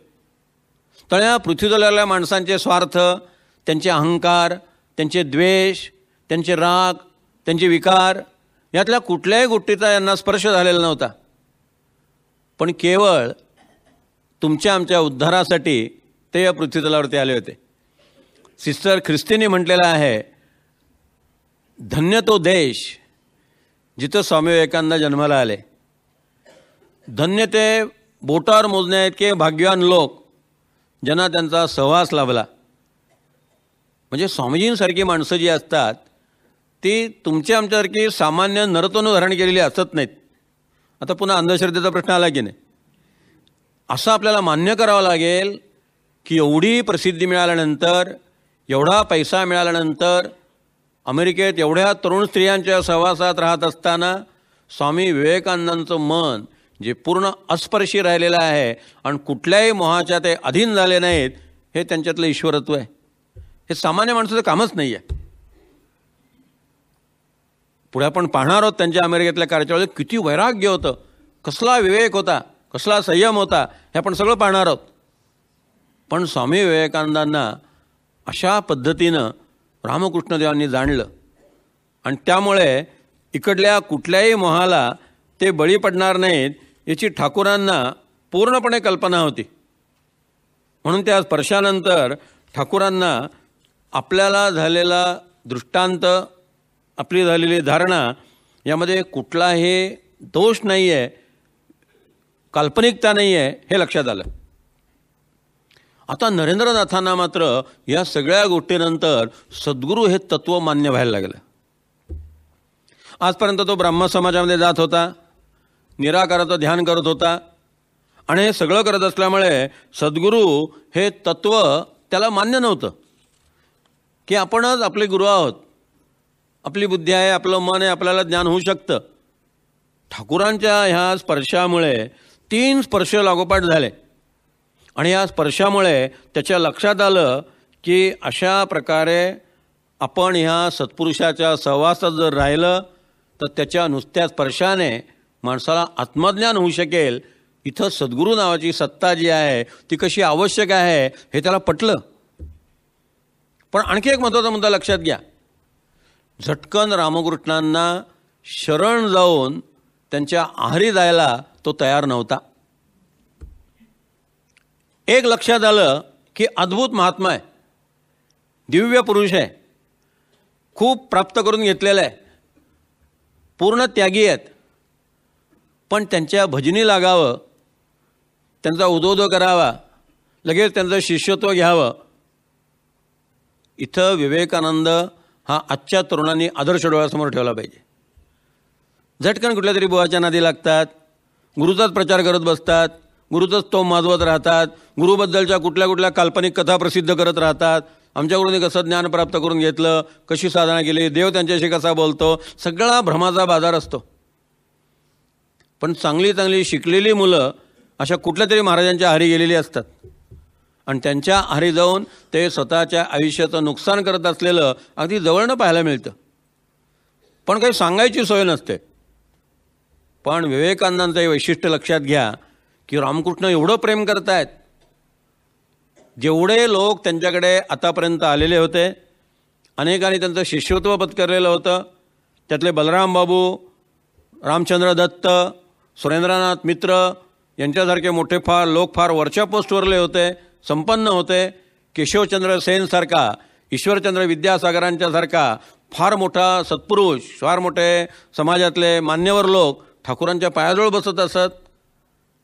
तर या पृथ्वीतलावरल्या माणसांचे स्वार्थ, त्यांचे अहंकार, त्यांचे द्वेष, त्यांचे राग, त्यांचे विकार यातल्या कुठल्याही गोष्टीचा यांना स्पर्श झालेला नव्हता. पण केवळ तुमच्या आमच्या उद्धारासाठी ते या पृथ्वीतलावरती आले होते. सिस्टर ख्रिस्तीने म्हटलेलं आहे, धन्य तो देश जिथं स्वामी विवेकानंद जन्माला आले. धन्य ते बोटावर मोजण्या इतके भाग्यवान लोक ज्यांना त्यांचा सहवास लाभला. म्हणजे स्वामीजींसारखी माणसं जी असतात ती तुमच्या आमच्यासारखी सामान्य नरतोनं धारण केलेली असत नाहीत. आता पुन्हा अंधश्रद्धेचा प्रश्न आला की नाही. असं आपल्याला मान्य करावं लागेल की एवढी प्रसिद्धी मिळाल्यानंतर, एवढा पैसा मिळाल्यानंतर, अमेरिकेत एवढ्या तरुण स्त्रियांच्या सहवासात राहत असताना स्वामी विवेकानंदांचं मन जे पूर्ण अस्पर्शी राहिलेलं आहे आणि कुठल्याही मोहाच्या ते अधीन झाले नाहीत, हे त्यांच्यातलं ईश्वरत्व आहे. हे सामान्य माणसाचं कामच नाही आहे. पुढे आपण पाहणार आहोत त्यांच्या अमेरिकेतल्या कार्याच्या किती वैराग्य होतं, कसला विवेक होता, कसला संयम होता, हे आपण सगळं पाहणार आहोत. पण स्वामी विवेकानंदांना अशा पद्धतीनं रामकृष्णदेवांनी जाणलं आणि त्यामुळे इकडल्या कुठल्याही मोहाला ते बळी पडणार नाहीत याची ठाकूरांना पूर्णपणे कल्पना होती. म्हणून त्या स्पर्शानंतर ठाकूरांना आपल्याला झालेला दृष्टांत, आपली झालेली धारणा यामध्ये कुठलाही दोष नाही आहे, काल्पनिकता नाही आहे, हे लक्षात आलं. आता नरेंद्रनाथांना मात्र या सगळ्या गोष्टीनंतर सद्गुरू हे तत्त्व मान्य व्हायला लागलं. आजपर्यंत तो ब्राह्मण समाजामध्ये जात होता, निराकाराचं ध्यान करत होता आणि हे सगळं करत असल्यामुळे सद्गुरू हे तत्त्व त्याला मान्य नव्हतं की आपणच आपले गुरु आहोत, आपली बुद्धी आहे, आपलं मन आहे, आपल्याला ज्ञान होऊ शकतं. ठाकूरांच्या ह्या स्पर्शामुळे 3 स्पर्श लागोपाठ झाले आणि या स्पर्शामुळे त्याच्या लक्षात आलं की अशा प्रकारे आपण ह्या सत्पुरुषाच्या सहवासात जर राहिलं तर त्याच्या नुसत्या स्पर्शाने माणसाला आत्मज्ञान होऊ शकेल. इथं सद्गुरू नावाची सत्ता जी आहे ती कशी आवश्यक आहे हे त्याला पटलं. पण आणखी एक महत्त्वाचा मुद्दा लक्षात घ्या. झटकन रामकृष्णांना शरण जाऊन त्यांच्या आहारी जायला तो तयार नव्हता. एक लक्षात आलं की अद्भुत महात्मा आहे, दिव्य पुरुष आहे, खूप प्राप्त करून घेतलेलं आहे, पूर्ण त्यागी आहेत. पण त्यांच्या भजनी लागावं, त्यांचा उदोदो करावा, लगेच त्यांचं शिष्यत्व घ्यावं. इथं विवेकानंद हा आजच्या तरुणांनी आदर्श डोळ्यासमोर ठेवला पाहिजे. झटकन कुठल्या तरी बुवाच्या नादी लागतात, गुरुचाच प्रचार करत बसतात, गुरुचाच तो माजवत राहतात, गुरुबद्दलच्या कुठल्या कुठल्या काल्पनिक कथा प्रसिद्ध करत राहतात. आमच्याकडून कसं ज्ञान प्राप्त करून घेतलं, कशी साधना केली, देव त्यांच्याशी कसा बोलतो, सगळा भ्रमाचा बाजार असतो. पण चांगली चांगली शिकलेली मुलं अशा कुठल्या तरी महाराजांच्या आहारी गेलेली असतात आणि त्यांच्या आहारी जाऊन ते स्वतःच्या आयुष्याचं नुकसान करत असलेलं अगदी जवळनं पाहायला मिळतं. पण काही सांगायची सोय नसते. पण विवेकानंदांचं हे वैशिष्ट्य लक्षात घ्या की रामकृष्ण एवढं प्रेम करतायत. जेवढे लोक त्यांच्याकडे आतापर्यंत आलेले होते, अनेकांनी त्यांचं शिष्यत्व पत्करलेलं होतं. त्यातले बलराम बाबू, रामचंद्र दत्त, सुरेंद्रनाथ मित्र यांच्यासारखे मोठे लोक फार वरच्या पोस्टवरले होते, संपन्न होते. केशवचंद्र सेनसारखा, ईश्वरचंद्र विद्यासागरांच्यासारखा फार मोठा सत्पुरुष, फार मोठे समाजातले मान्यवर लोक ठाकूरांच्या पायाजवळ बसत असत.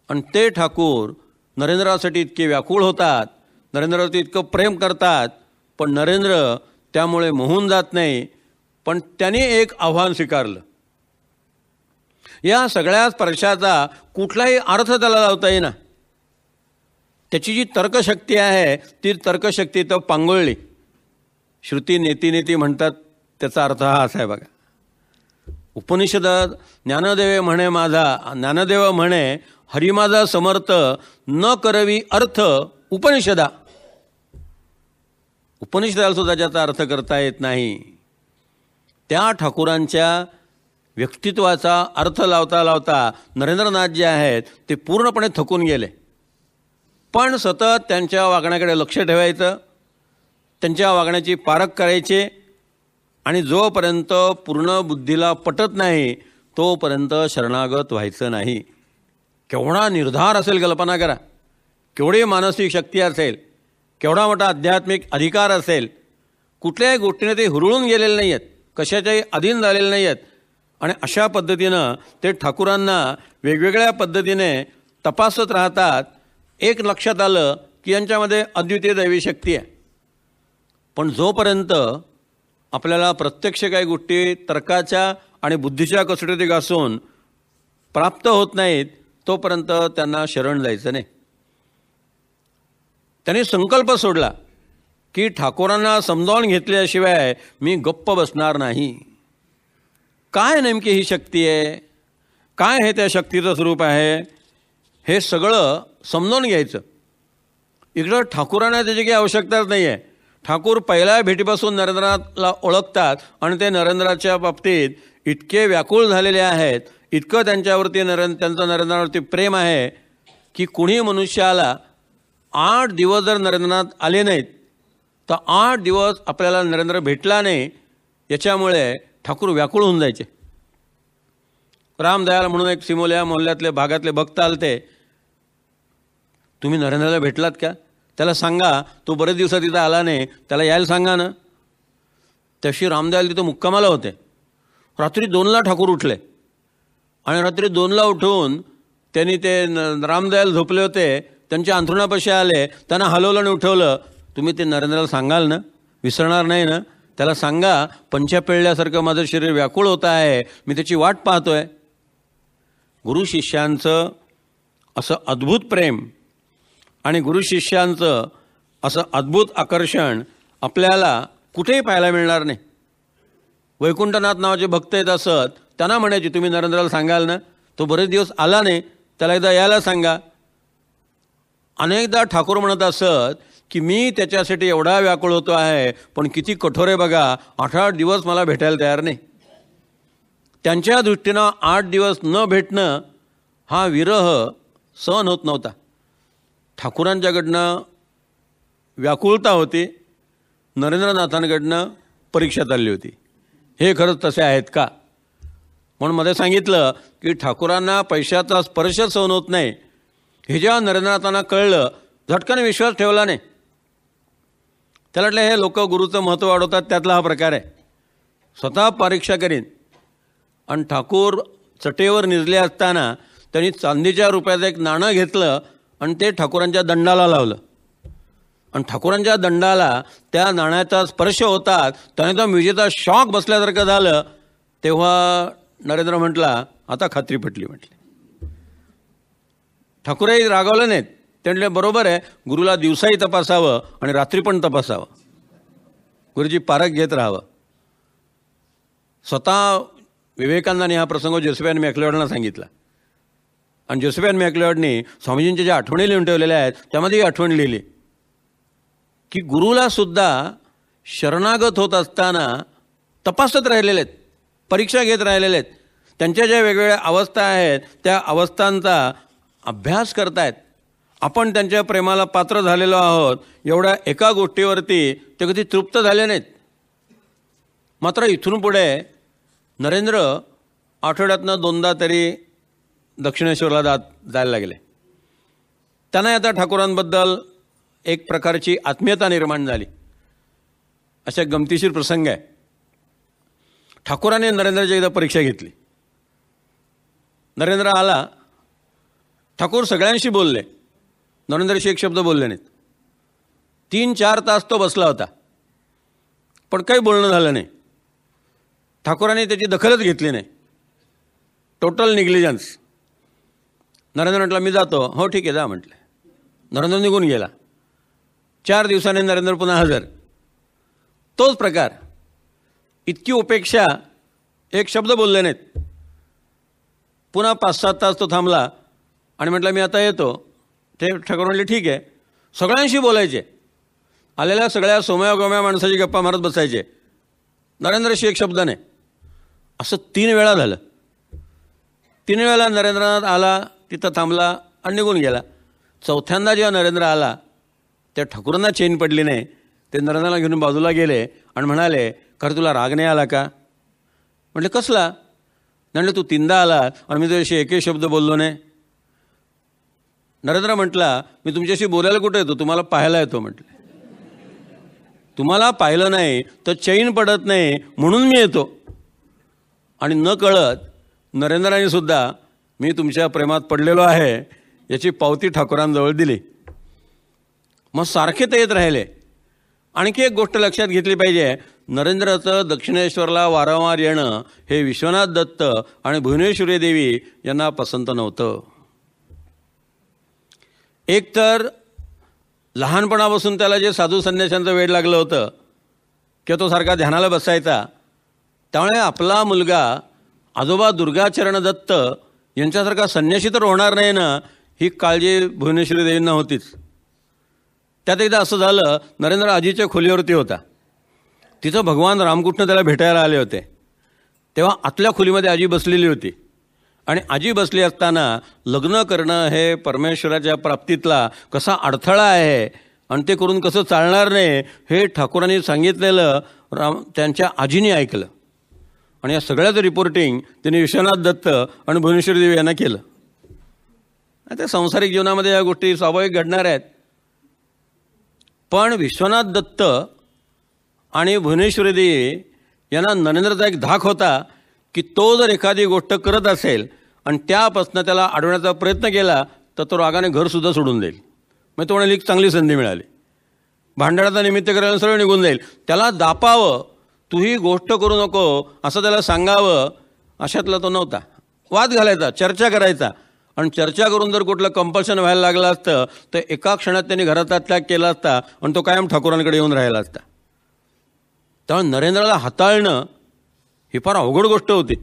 आणि ते ठाकूर नरेंद्रासाठी इतके व्याकुळ होतात, नरेंद्रावरती इतकं प्रेम करतात, पण नरेंद्र त्यामुळे मोहून जात नाही. पण त्यांनी एक आव्हान स्वीकारलं. या सगळ्या स्पर्शाचा कुठलाही अर्थ त्याला लावता येईना. त्याची जी तर्कशक्ती आहे ती तर्कशक्ती तर पांगोळली. श्रुती नेती नेती म्हणतात, त्याचा अर्थ हा असा आहे बघा. उपनिषद ज्ञानदेव म्हणे हरी माझा समर्थ, न करवी अर्थ उपनिषदा. उपनिषदाला सुद्धा ज्याचा अर्थ करता येत नाही, त्या ठाकूरांच्या व्यक्तित्वाचा अर्थ लावता लावता नरेंद्रनाथ जे आहेत ते पूर्णपणे थकून गेले. पण सतत त्यांच्या वागण्याकडे लक्ष ठेवायचं, त्यांच्या वागण्याची पारख करायची आणि जोपर्यंत पूर्ण बुद्धीला पटत नाही तोपर्यंत शरणागत व्हायचं नाही. केवढा निर्धार असेल कल्पना करा, केवढी मानसिक शक्ती असेल, केवढा मोठा आध्यात्मिक अधिकार असेल. कुठल्याही गोष्टीने ते हुरळून गेलेले नाही आहेत, कशाच्याही अधीन झालेले नाही आहेत. आणि अशा पद्धतीनं ते ठाकूरांना वेगवेगळ्या पद्धतीने तपासत राहतात. एक लक्षात आलं की यांच्यामध्ये अद्वितीय दैवी शक्ती आहे. पण जोपर्यंत आपल्याला प्रत्यक्ष काही गोष्टी तर्काच्या आणि बुद्धीच्या कसोटीत घासून प्राप्त होत नाहीत तोपर्यंत त्यांना शरण जायचं नाही. त्यांनी संकल्प सोडला की ठाकूरांना समजावून घेतल्याशिवाय मी गप्प बसणार नाही. काय नेमकी ही शक्ती आहे, काय हे त्या शक्तीचं स्वरूप आहे, हे सगळं समजावून घ्यायचं. इकडं ठाकूरांना त्याची काही आवश्यकताच नाही आहे. ठाकूर पहिल्या भेटीपासून नरेंद्रनाथला ओळखतात आणि ते नरेंद्राच्या बाबतीत इतके व्याकुळ झालेले आहेत, इतकं त्यांच्यावरती त्यांचं नरेंद्रावरती प्रेम आहे की कुणी मनुष्याला 8 दिवस जर नरेंद्रनाथ आले नाहीत तर 8 दिवस आपल्याला नरेंद्र भेटला नाही याच्यामुळे ठाकूर व्याकुळ होऊन जायचे. रामदयाल म्हणून एक सिमोल्या मोहल्ल्यातले भागातले भक्त आलते. तुम्ही नरेंद्रला भेटलात का, त्याला सांगा, तो बरेच दिवसात तिथं आला नाही, त्याला यायला सांगा ना. तशी रामदयाल तिथं मुक्कामाला होते. रात्री 2ला ठाकूर उठले आणि रात्री 2ला उठून त्यांनी ते रामदयाल झोपले होते त्यांच्या अंथरुणापाशी आले, त्यांना हलवलं आणि उठवलं. तुम्ही ते नरेंद्राला सांगाल ना, विसरणार नाही ना, त्याला सांगा पंच्या पिळल्यासारखं माझं शरीर व्याकुळ होत आहे, मी त्याची वाट पाहतोय. गुरु शिष्यांचं असं अद्भुत प्रेम आणि गुरु शिष्यांचं असं अद्भुत आकर्षण आपल्याला कुठेही पाहायला मिळणार नाही. वैकुंठनाथ नावाचे भक्त येत असत, त्यांना म्हणायचे तुम्ही नरेंद्राला सांगाल ना, तो बरेच दिवस आला नाही, त्याला एकदा यायला सांगा. अनेकदा ठाकूर म्हणत असत की मी त्याच्यासाठी एवढा व्याकुळ होतो आहे, पण किती कठोर आहे बघा, 8 दिवस मला भेटायला तयार नाही. त्यांच्या दृष्टीनं 8 दिवस न भेटणं हा विरह सहन होत नव्हता. ठाकूरांच्याकडनं व्याकुळता होती, नरेंद्रनाथांकडनं परीक्षा चालली होती. हे खरंच तसे आहेत का? म्हणून मध्ये सांगितलं की ठाकूरांना पैशाचा स्पर्श सहन होत नाही. हे जेव्हा नरेंद्रनाथांना कळलं, झटकन विश्वास ठेवला नाही. त्याला वाटलं हे लोक गुरुचं महत्त्व वाढवतात, त्यातला हा प्रकार आहे. स्वतः परीक्षा करीन. आणि ठाकूर चटेवर निजले असताना त्यांनी चांदीच्या रुपयाचं एक नाणं घेतलं आणि ते ठाकूरांच्या दंडाला लावलं. आणि ठाकूरांच्या दंडाला त्या नाण्याचा स्पर्श होतात त्याने तो विजेचा शॉक बसल्यासारखं झालं. तेव्हा नरेंद्र म्हटला, आता खात्री पटली. म्हटले ठाकूरही रागवले नाहीत. ते म्हटले बरोबर आहे, गुरुला दिवसाही तपासावं आणि रात्री पण तपासावं, गुरुजी पारख घेत राहावं. स्वतः विवेकानंदांनी हा प्रसंग जोसेफाइन मॅक्लिओडना सांगितला. आणि जोसेफाइन मॅक्लिओडनी स्वामीजींच्या ज्या आठवणी लिहून ठेवलेल्या आहेत त्यामध्ये ही आठवण लिहिली की गुरुला सुद्धा शरणागत होत असताना तपासत राहिलेले आहेत, परीक्षा घेत राहिलेले आहेत. त्यांच्या ज्या वेगवेगळ्या अवस्था आहेत त्या अवस्थांचा अभ्यास करतायत. आपण त्यांच्या प्रेमाला पात्र झालेलो आहोत एवढ्या एका गोष्टीवरती ते कधी तृप्त झाले नाहीत. मात्र इथून पुढे नरेंद्र आठवड्यातनं 2दा तरी दक्षिणेश्वरला जायला लागले. त्यांना आता ठाकूरांबद्दल एक प्रकारची आत्मीयता निर्माण झाली. अशा गमतीशीर प्रसंग आहे. ठाकूरांनी नरेंद्रची एकदा परीक्षा घेतली. नरेंद्र आला, ठाकूर सगळ्यांशी बोलले, नरेंद्रशी एक शब्द बोलले नाहीत. 3-4 तास तो बसला होता, पण काही बोलणं झालं नाही. ठाकूरांनी त्याची दखलच घेतली नाही. Total negligence. नरेंद्र म्हटला मी जातो. हो ठीक आहे जा म्हटलं. नरेंद्र निघून गेला. 4 दिवसांनी नरेंद्र पुन्हा हजर. तोच प्रकार. इतकी उपेक्षा, एक शब्द बोलले नाहीत. पुन्हा 5-7 तास तो थांबला आणि म्हटलं मी आता येतो. ते ठाकूर म्हटले ठीक आहे. सगळ्यांशी बोलायचे. आलेल्या सगळ्या सोम्या माणसाची गप्पा मारत बसायचे. नरेंद्रशी एक शब्द नाही. असं 3 वेळा झालं. 3 वेळेला नरेंद्रनाथ आला, तिथं थांबला आणि निघून गेला. 4थ्यांदा जेव्हा नरेंद्र आला त्या ठाकूरांना चैन पडली नाही. ते नरेंद्रला घेऊन बाजूला गेले आणि म्हणाले खरं तुला राग नाही आला का? म्हटले कसला? म्हटलं तू 3दा आला आणि मी तुझ्याशी एकही शब्द बोललो नाही. नरेंद्र म्हटला मी तुमच्याशी बोलायला कुठं येतो, तुम्हाला पाहायला येतो. म्हटलं तुम्हाला पाहिलं नाही तर चैन पडत नाही म्हणून मी येतो. आणि न कळत नरेंद्राने सुद्धा मी तुमच्या प्रेमात पडलेलो आहे याची पावती ठाकूरांजवळ दिली. मग सारखे ते येत राहिले. आणखी एक गोष्ट लक्षात घेतली पाहिजे. नरेंद्राचं दक्षिणेश्वरला वारंवार येणं हे विश्वनाथ दत्त आणि भुवनेश्वरी देवी यांना पसंत नव्हतं. एकतर लहानपणापासून त्याला जे साधू संन्याशांचं वेड लागलं होतं किंवा तो सारखा ध्यानाला बसायचा, त्यामुळे आपला मुलगा आजोबा दुर्गाचरण दत्त यांच्यासारखा संन्यासी तर होणार नाही ना, ही काळजी भुवनेश्वरी देवींना होतीच. त्यात एकदा असं झालं, नरेंद्र आजीच्या खोलीवरती होता. तिथं भगवान रामकृष्ण त्याला भेटायला आले होते. तेव्हा आतल्या खोलीमध्ये आजी बसलेली होती. आणि आजी बसली असताना लग्न करणं हे परमेश्वराच्या प्राप्तीतला कसा अडथळा आहे आणि ते करून कसं चालणार नाही हे ठाकूरांनी सांगितलेलं त्यांच्या आजीने ऐकलं. आणि या सगळ्याचं रिपोर्टिंग त्यांनी विश्वनाथ दत्त आणि भुवनेश्वरी देवी यांना केलं. त्या सांसारिक जीवनामध्ये या गोष्टी स्वाभाविक घडणार आहेत. पण विश्वनाथ दत्त आणि भुवनेश्वरी देवी यांना नरेंद्रचा एक धाक होता की तो जर एखादी गोष्ट करत असेल आणि त्यापासून त्याला अडवण्याचा प्रयत्न केला तर तो रागाने घरसुद्धा सोडून देईल. मग तो म्हणाली चांगली संधी मिळाली, भांडणाचा निमित्त करायला सरळ निघून जाईल. त्याला दापावं, तू ही गोष्ट करू नको असं त्याला सांगावं, अशातला तो नव्हता. वाद घालायचा, चर्चा करायचा. आणि चर्चा करून जर कुठलं कंपल्शन व्हायला लागलं असतं तर एका क्षणात त्यांनी घराचा त्याग केला असता आणि तो कायम ठाकूरांकडे येऊन राहिला असता. त्यामुळे नरेंद्राला हाताळणं ही फार अवघड गोष्ट होती.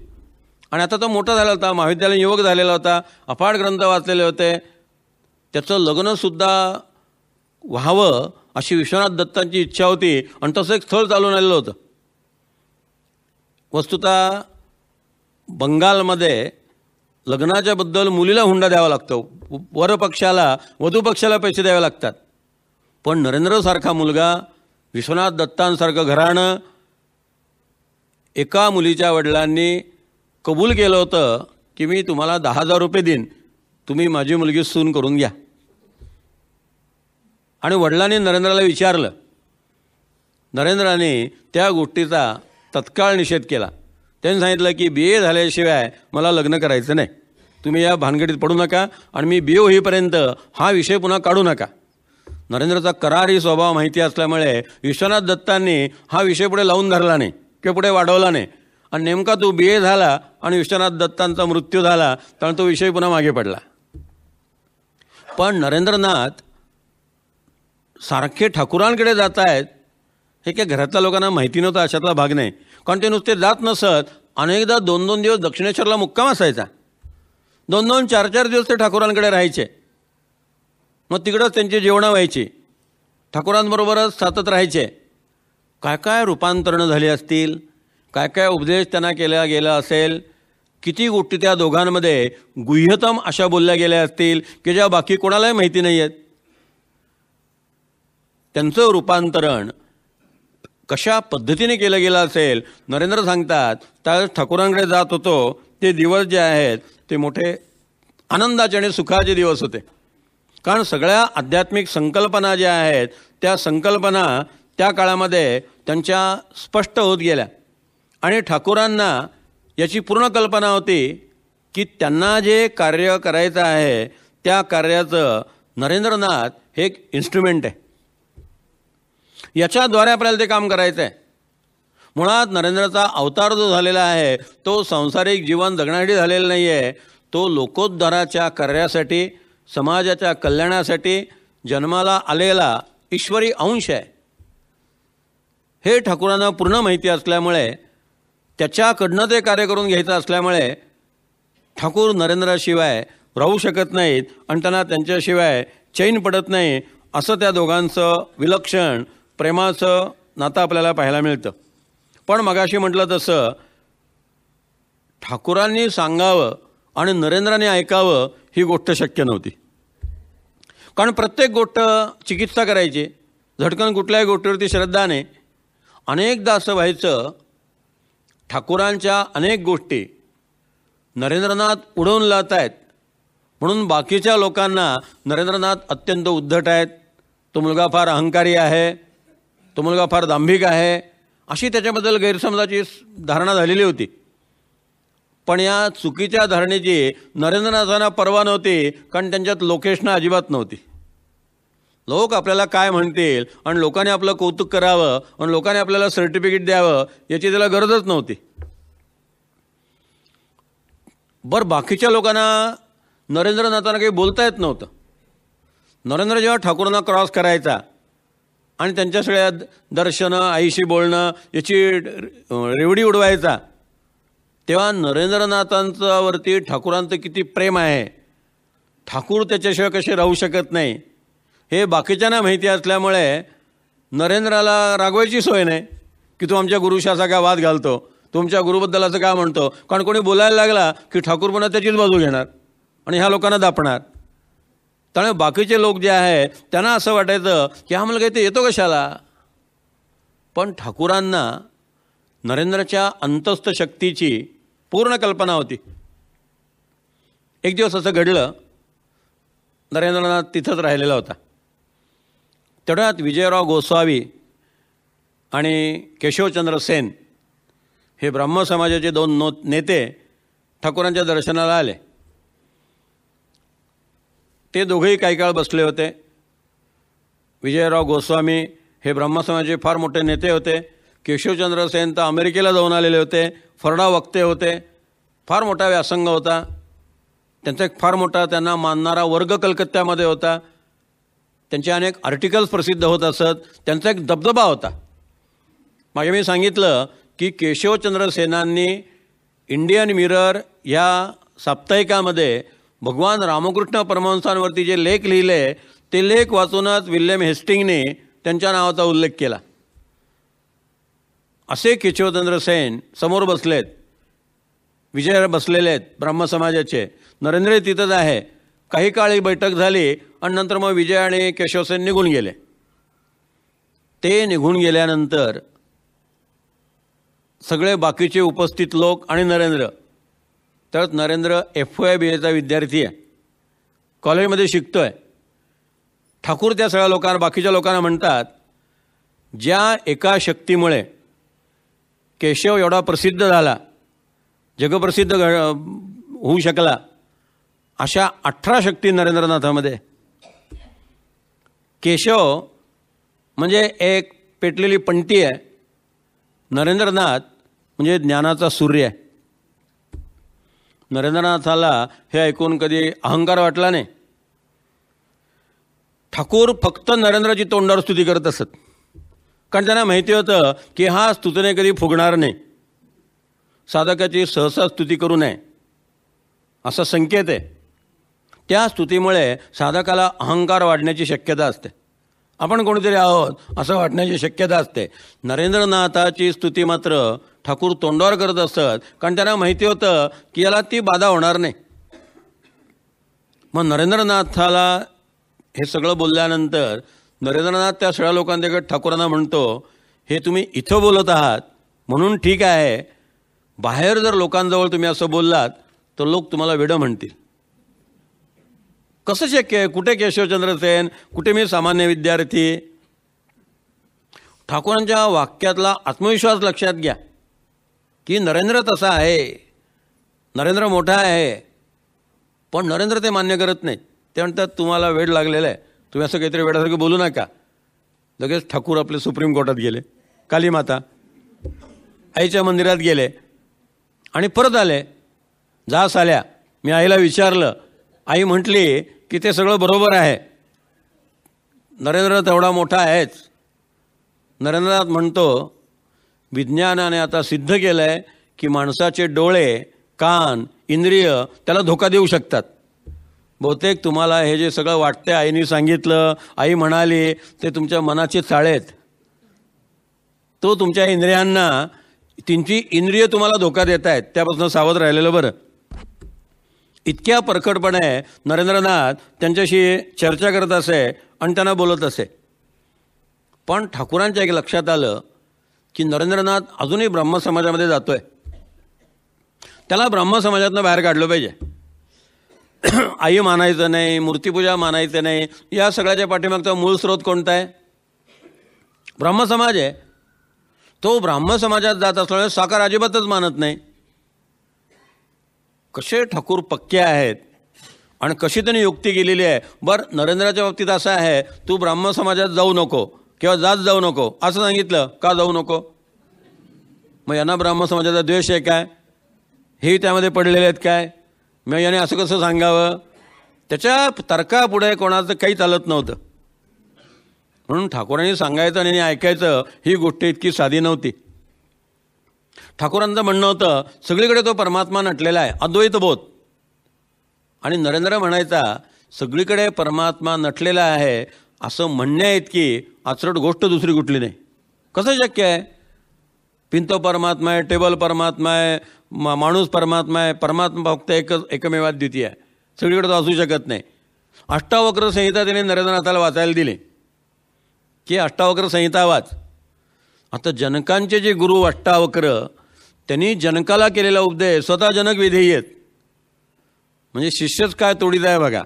आणि आता तो मोठा झाला होता, महाविद्यालयीन युवक झालेला होता, अफाट ग्रंथ वाचलेले होते. त्याचं लग्नसुद्धा व्हावं अशी विश्वनाथ दत्तांची इच्छा होती आणि तसं एक स्थळ चालून आलेलं होतं. वस्तुतः बंगालमध्ये लग्नाच्याबद्दल मुलीला हुंडा द्यावा लागतो, वरपक्षाला वधूपक्षाला पैसे द्यावे लागतात. पण नरेंद्रसारखा मुलगा, विश्वनाथ दत्तांसारखं घराणं, एका मुलीच्या वडिलांनी कबूल केलं होतं की मी तुम्हाला 10,000 रुपये देईन, तुम्ही माझी मुलगी सून करून घ्या. आणि वडिलांनी नरेंद्राला विचारलं. नरेंद्राने त्या गोष्टीचा तत्काळ निषेध केला. त्यांनी सांगितलं की BA झाल्याशिवाय मला लग्न करायचं नाही, तुम्ही या भानगडीत पडू नका आणि मी BA होईपर्यंत हा विषय पुन्हा काढू नका. नरेंद्रचा करारी स्वभाव माहिती असल्यामुळे विश्वनाथ दत्तांनी हा विषय पुढे लावून धरला नाही किंवा पुढे वाढवला नाही. आणि नेमका तो BA झाला आणि विश्वनाथ दत्तांचा मृत्यू झाला, त्यामुळे तो विषय पुन्हा मागे पडला. पण नरेंद्रनाथ सारखे ठाकुरांकडे जात आहेत हे काय घरातल्या लोकांना माहिती नव्हतं, अशातला भाग नाही. कारण ते नुसते जात नसत, अनेकदा 2-2 दिवस दक्षिणेश्वरला मुक्काम असायचा. 2-2, 4-4 दिवस ते ठाकुरांकडे राहायचे. मग तिकडंच त्यांची जेवणं व्हायची, ठाकुरांबरोबरच सातत राहायचे. काय काय रूपांतरणं झाली असतील, काय काय उपदेश त्यांना केला गेला असेल, किती गोष्टी त्या दोघांमध्ये गुह्यतम अशा बोलल्या गेल्या असतील की ज्या बाकी कोणालाही माहिती नाही आहेत. त्यांचं रूपांतरण कशा पद्धतीने केलं गेलं असेल. नरेंद्र सांगतात, त्या ठाकुरांकडे जात होतो ते दिवस जे आहेत ते मोठे आनंदाचे आणि सुखाचे दिवस होते. कारण सगळ्या आध्यात्मिक संकल्पना ज्या आहेत त्या संकल्पना त्या काळामध्ये त्यांच्या स्पष्ट होत गेल्या. आणि ठाकुरांना याची पूर्ण कल्पना होती की त्यांना जे कार्य करायचं आहे त्या कार्याचं नरेंद्रनाथ हे एक इन्स्ट्रुमेंट आहे, याच्याद्वारे आपल्याला ते काम करायचं आहे. मुळात नरेंद्राचा अवतार जो झालेला आहे तो सांसारिक जीवन जगण्यासाठी झालेला नाही आहे, तो लोकोद्धाराच्या कार्यासाठी, समाजाच्या कल्याणासाठी जन्माला आलेला ईश्वरी अंश आहे. हे ठाकुरांना पूर्ण माहिती असल्यामुळे, त्याच्याकडनं ते कार्य करून घ्यायचं असल्यामुळे ठाकूर नरेंद्राशिवाय राहू शकत नाहीत आणि त्यांना त्यांच्याशिवाय चैन पडत नाही. असं त्या दोघांचं विलक्षण प्रेमाचं नातं आपल्याला पाहायला मिळतं. पण मगाशी म्हटलं तसं ठाकुरांनी सांगावं आणि नरेंद्राने ऐकावं ही गोष्ट शक्य नव्हती. कारण प्रत्येक गोष्ट चिकित्सा करायची, झटकन कुठल्याही गोष्टीवरती श्रद्धा नाही. अनेकदा असं व्हायचं, ठाकुरांच्या अनेक गोष्टी नरेंद्रनाथ उडवून लावत आहेत म्हणून बाकीच्या लोकांना नरेंद्रनाथ अत्यंत उद्धट आहेत, तो मुलगा फार अहंकारी आहे, तो मुलगा फार दांभिक आहे, अशी त्याच्याबद्दल गैरसमजाची धारणा झालेली होती. पण या चुकीच्या धारणेची नरेंद्रनाथांना पर्वा नव्हती, कारण त्यांच्यात लोकेशना अजिबात नव्हती. लोक आपल्याला काय म्हणतील आणि लोकांनी आपलं कौतुक करावं आणि लोकांनी आपल्याला सर्टिफिकेट द्यावं याची त्याला गरजच नव्हती. बरं, बाकीच्या लोकांना नरेंद्रनाथांना काही बोलता येत नव्हतं. नरेंद्र जेव्हा ठाकूरांना क्रॉस करायचा आणि त्यांच्या सगळ्या दर्शनं, आईशी बोलणं याची रेवडी उडवायचा, तेव्हा नरेंद्रनाथांच्यावरती ठाकूरांचं किती प्रेम आहे, ठाकूर त्याच्याशिवाय कसे राहू शकत नाही, हे बाकीच्यांना माहिती असल्यामुळे नरेंद्राला रागवायची सोय नाही की तू आमच्या गुरुशी असा काय वाद घालतो, तुमच्या गुरुबद्दल असं काय म्हणतो. कारण कोणी बोलायला लागला की ठाकूर पुन्हा त्याचीच बाजू घेणार आणि ह्या लोकांना दापणार. त्यामुळे बाकीचे लोक जे आहेत त्यांना असं वाटायचं की हा मुलगा इथे येतो कशाला. पण ठाकूरांना नरेंद्राच्या अंतस्थ शक्तीची पूर्ण कल्पना होती. एक दिवस असं घडलं, नरेंद्रनाथ तिथंच राहिलेला होता. तेवढ्यात विजयराव गोसावी आणि केशवचंद्र सेन हे ब्राह्म समाजाचे 2 नेते ठाकूरांच्या दर्शनाला आले. ते दोघेही काही काळ बसले होते. विजयराव गोस्वामी हे ब्रह्म समाजाचे फार मोठे नेते होते. केशवचंद्र सेन तर अमेरिकेला जाऊन आलेले होते, फरडा वक्ते होते, फार मोठा व्यासंग होता. त्यांचा एक फार मोठा त्यांना मानणारा वर्ग कलकत्त्यामध्ये होता. त्यांचे अनेक आर्टिकल्स प्रसिद्ध होत असत. त्यांचा एक दबदबा होता. मागे मी सांगितलं की केशवचंद्र सेनांनी इंडियन मिरर या साप्ताहिकामध्ये भगवान रामकृष्ण परमहंसांवरती जे लेख लिहिले ते लेख वाचूनच विल्यम हेस्टिंगने त्यांच्या नावाचा उल्लेख केला. असे केशवचंद्र सेन समोर बसलेत, विजय बसलेले आहेत ब्रह्मसमाजाचे, नरेंद्र तिथंच आहे. काही काळी बैठक झाली आणि नंतर मग विजय आणि केशवसेन निघून गेले. ते निघून गेल्यानंतर सगळे बाकीचे उपस्थित लोक आणि नरेंद्र, तर नरेंद्र FYBAचा विद्यार्थी आहे, कॉलेजमध्ये शिकतो आहे. ठाकूर त्या सगळ्या लोकांना, बाकीच्या लोकांना म्हणतात, ज्या एका शक्तीमुळे केशव एवढा प्रसिद्ध झाला, जगप्रसिद्ध होऊ शकला, अशा 18 शक्ती नरेंद्रनाथामध्ये. केशव म्हणजे एक पेटलेली पंटी आहे, नरेंद्रनाथ म्हणजे ज्ञानाचा सूर्य आहे. नरेंद्रनाथाला हे ऐकून कधी अहंकार वाटला नाही. ठाकूर फक्त नरेंद्राची तोंडावर स्तुती करत असत, कारण त्यांना माहिती होतं की हा स्तुतीने कधी फुगणार नाही, साधकाची सहसा स्तुती करू नये असा संकेत आहे. त्या स्तुतीमुळे साधकाला अहंकार वाढण्याची शक्यता असते, आपण कोणीतरी आहोत असं वाटण्याची शक्यता असते. नरेंद्रनाथाची स्तुती मात्र ठाकूर तोंडावर करत असत, कारण त्यांना माहिती होतं की याला ती बाधा होणार नाही. मग नरेंद्रनाथाला हे सगळं बोलल्यानंतर नरेंद्रनाथ त्या सगळ्या लोकांकडे ठाकूरांना म्हणतो, हे तुम्ही इथं बोलत आहात म्हणून ठीक आहे, बाहेर जर लोकांजवळ तुम्ही असं बोललात तर लोक तुम्हाला वेडं म्हणतील. कसं शक्य आहे? कुठे केशवचंद्र सेन, कुठे मी सामान्य विद्यार्थी? ठाकूरांच्या वाक्यातला आत्मविश्वास लक्षात घ्या की नरेंद्र तसा आहे, नरेंद्र मोठा आहे, पण नरेंद्र ते मान्य करत नाही. ते म्हणतात तुम्हाला वेड लागलेलं आहे, तुम्ही असं काहीतरी वेडासारखं बोलू नका. लगेच ठाकूर आपले सुप्रीम कोर्टात गेले, कालीमाता आईच्या मंदिरात गेले आणि परत आले. जास आल्या, मी आईला विचारलं, आई म्हटली की ते सगळं बरोबर आहे, नरेंद्र तेवढा मोठा आहेच. नरेंद्रनाथ म्हणतो, विज्ञानाने आता सिद्ध केलं आहे की माणसाचे डोळे, कान, इंद्रिय त्याला धोका देऊ शकतात. बहुतेक तुम्हाला हे जे सगळं वाटते, आईने सांगितलं, आई म्हणाली, ते तुमच्या मनाचे चाळे आहेत. तो तुमच्या इंद्रियांना, त्यांची इंद्रिय तुम्हाला धोका देत आहेत, त्यापासून सावध राहिलेलं बरं. इतक्या परखडपणे नरेंद्रनाथ त्यांच्याशी चर्चा करत असे आणि त्यांना बोलत असे. पण ठाकूरांच्या एक लक्षात आलं की नरेंद्रनाथ अजूनही ब्रह्मसमाजामध्ये जातोय, त्याला ब्रह्मसमाजातनं बाहेर काढलं पाहिजे. आई मानायचं नाही, मूर्तीपूजा मानायचं नाही, या सगळ्याच्या पाठीमागचा मूळ स्रोत कोणता आहे? ब्रह्मसमाज आहे. तो ब्राह्मसमाजात जात असल्यामुळे साकार अजिबातच मानत नाही. कसे ठाकूर पक्के आहेत आणि कशी त्यांनी युक्ती केलेली आहे. बरं, नरेंद्राच्या बाबतीत असं आहे, तू ब्राह्मसमाजात जाऊ नको किंवा जाऊ नको असं सांगितलं, का जाऊ नको? मग यांना ब्राह्मसमाजाचा द्वेष आहे काय? हेही त्यामध्ये पडलेले आहेत काय? मग याने असं कसं सांगावं? त्याच्या तर्कापुढे कोणाचं काही चालत नव्हतं. म्हणून ठाकूरांनी सांगायचं आणि ऐकायचं ही गोष्ट इतकी साधी नव्हती. ठाकूरांचं म्हणणं होतं, सगळीकडे तो परमात्मा नटलेला आहे, अद्वैत बोध. आणि नरेंद्र म्हणायचा, सगळीकडे परमात्मा नटलेला आहे असं म्हणण्या इतकी आचरट गोष्ट दुसरी कुठली नाही. कसं शक्य आहे? पिंतो परमात्मा आहे, टेबल परमात्मा आहे, माणूस परमात्मा आहे, परमात्मा फक्त एकमेवाद्वितीय आहे, सगळीकडे तो असू शकत नाही. अष्टावक्र संहिता त्याने नरेंद्रनाथाला वाचायला दिली की अष्टावक्र संहिता वाच. आता जनकांचे जे गुरु अष्टावक्र, त्यांनी जनकाला केलेला उपदेश स्वतः जनक विधेयत, म्हणजे शिष्यच काय तोडीत आहे बघा,